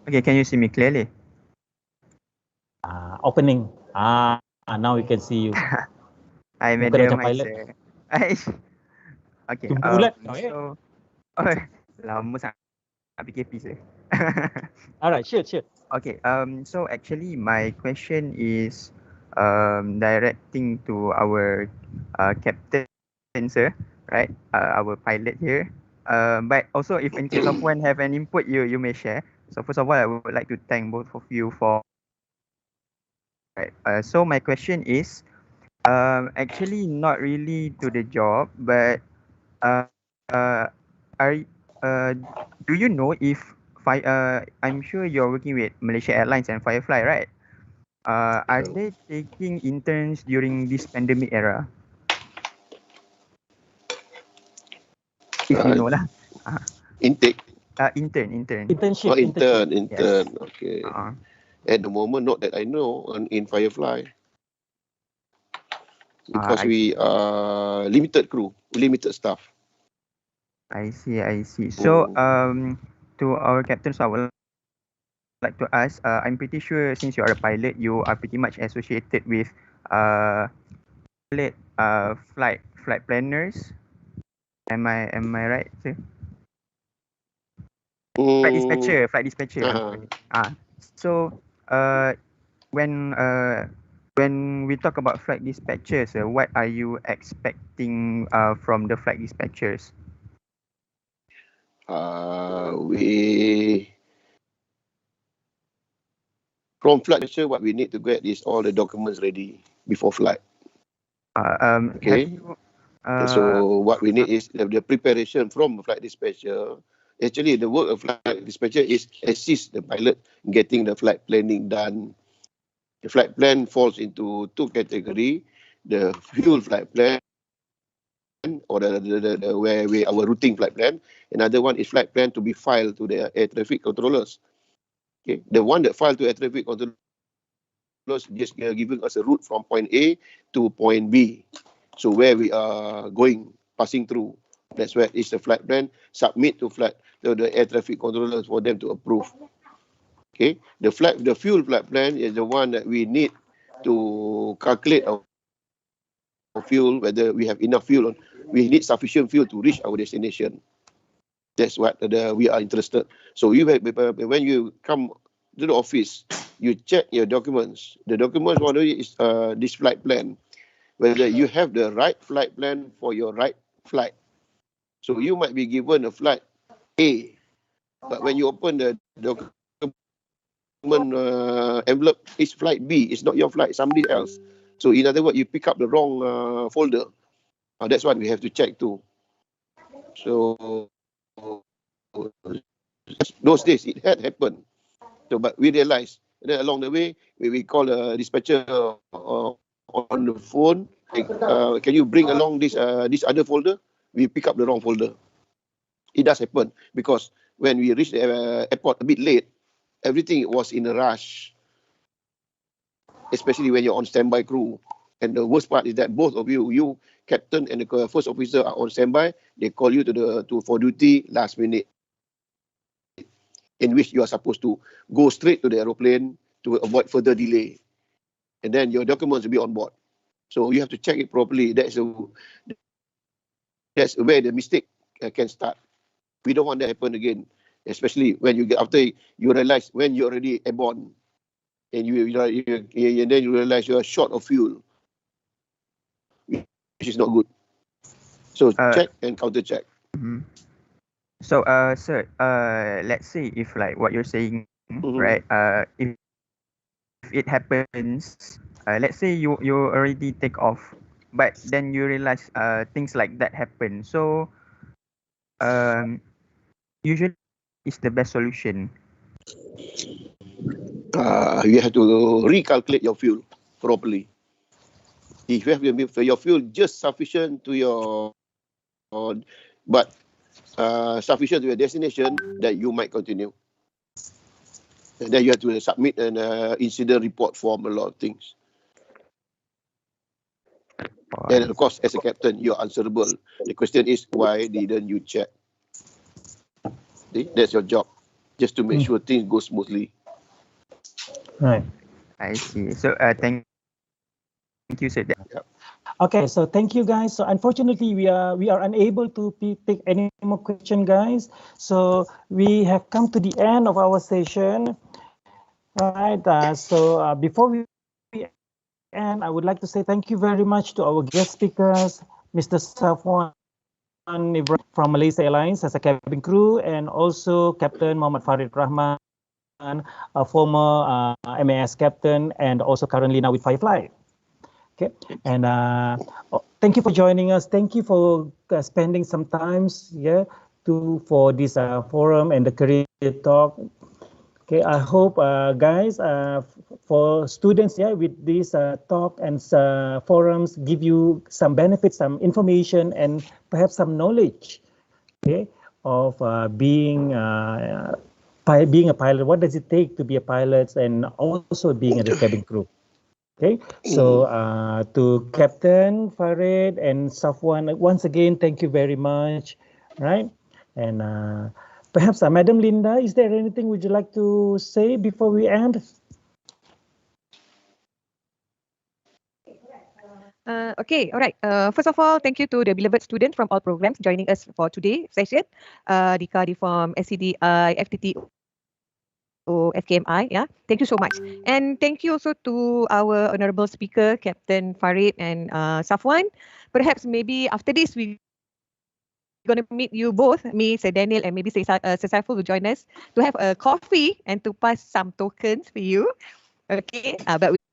Okay, can you see me clearly? Opening. Now we can see you. Hi, madam. Hi, sir. Okay. So, lama sangat PKP, sir. All right, sure. Okay. So actually, my question is directing to our captain, sir, right? Our pilot here. But also, if in case of one have an input, you may share. So first of all, I would like to thank both of you for. Right. So my question is, actually not really to the job, but uh, are do you know if I'm sure you're working with Malaysia Airlines and Firefly, right? Are they taking interns during this pandemic era? If you know lah. Intake. Intern. Internship. Intern. Yes. Okay. At the moment, not that I know in Firefly. Because we are limited crew, limited staff. I see. So to our captains, I would like to ask, I'm pretty sure since you are a pilot, you are pretty much associated with flight planners. Am I right, sir? Flight dispatcher. So when we talk about flight dispatchers, what are you expecting from the flight dispatchers? From flight dispatcher, what we need to get is all the documents ready before flight. Okay. So what we need is the preparation from flight dispatcher. Actually, the work of flight dispatcher is assist the pilot in getting the flight planning done. The flight plan falls into two categories: the fuel flight plan, or the where we our routing flight plan. Another one is flight plan to be filed to the air traffic controllers. Okay, the one that filed to air traffic controllers just giving us a route from point A to point B. So where we are going, passing through, that's where is the flight plan. Submit to the air traffic controllers for them to approve. Okay, the fuel flight plan is the one that we need to calculate our fuel, whether we have enough fuel. We need sufficient fuel to reach our destination. That's what we are interested. So when you come to the office, you check your documents. The documents one is this flight plan, whether you have the right flight plan for your right flight. So you might be given a flight A, but when you open the document envelope, it's flight B. It's not your flight, somebody else. So in other words, you pick up the wrong folder. That's what we have to check too. So those days it had happened. So but we realized, and then along the way we call the dispatcher on the phone. Can you bring along this other folder? We pick up the wrong folder. It does happen because when we reach the airport a bit late, everything was in a rush, especially when you're on standby crew. And the worst part is that both of you captain and the first officer, are on standby. They call you for duty last minute, in which you are supposed to go straight to the aeroplane to avoid further delay. And then your documents will be on board. So you have to check it properly. That's where the mistake can start. We don't want that to happen again, especially when after you realize when you're already airborne, and and then you realize you are short of fuel, which is not good. So check and counter check. So sir, let's say if like what you're saying, right? If it happens, let's say you already take off, but then you realize things like that happen. So usually is the best solution. You have to recalculate your fuel properly. If you have your fuel just sufficient to your, but sufficient to your destination, that you might continue. And then you have to submit an incident report form, a lot of things. And of course, as a captain, you're answerable. The question is, why didn't you check? See? That's your job, just to make sure things go smoothly. Right. I see. So thank you, sir. Okay, so thank you guys. So unfortunately, we are unable to take any more question, guys. So we have come to the end of our session, right? Before we end, I would like to say thank you very much to our guest speakers, Mr. Safwan Ibrahim from Malaysia Airlines as a cabin crew, and also Captain Muhammad Farid Rahman, a former MAS captain, and also currently now with Firefly. Okay, and thank you for joining us. Thank you for spending some times, for this forum and the career talk. Okay, I hope guys, for students, with this talk and forums, give you some benefits, some information, and perhaps some knowledge, okay, of being a pilot. What does it take to be a pilot, and also being a cabin crew? Okay, so to Captain Farid and Safwan, once again, thank you very much, right? And perhaps Madam Linda, is there anything would you like to say before we end? Okay, all right. First of all, thank you to the beloved students from all programs joining us for today's session. Dika, from SCDI, FTT, FKMI, thank you so much. And thank you also to our honorable speaker, Captain Farid and Safwan. Perhaps maybe after this, we're going to meet you both, me, Sir Daniel, and maybe Sir Saiful will join us to have a coffee and to pass some tokens for you. Okay, but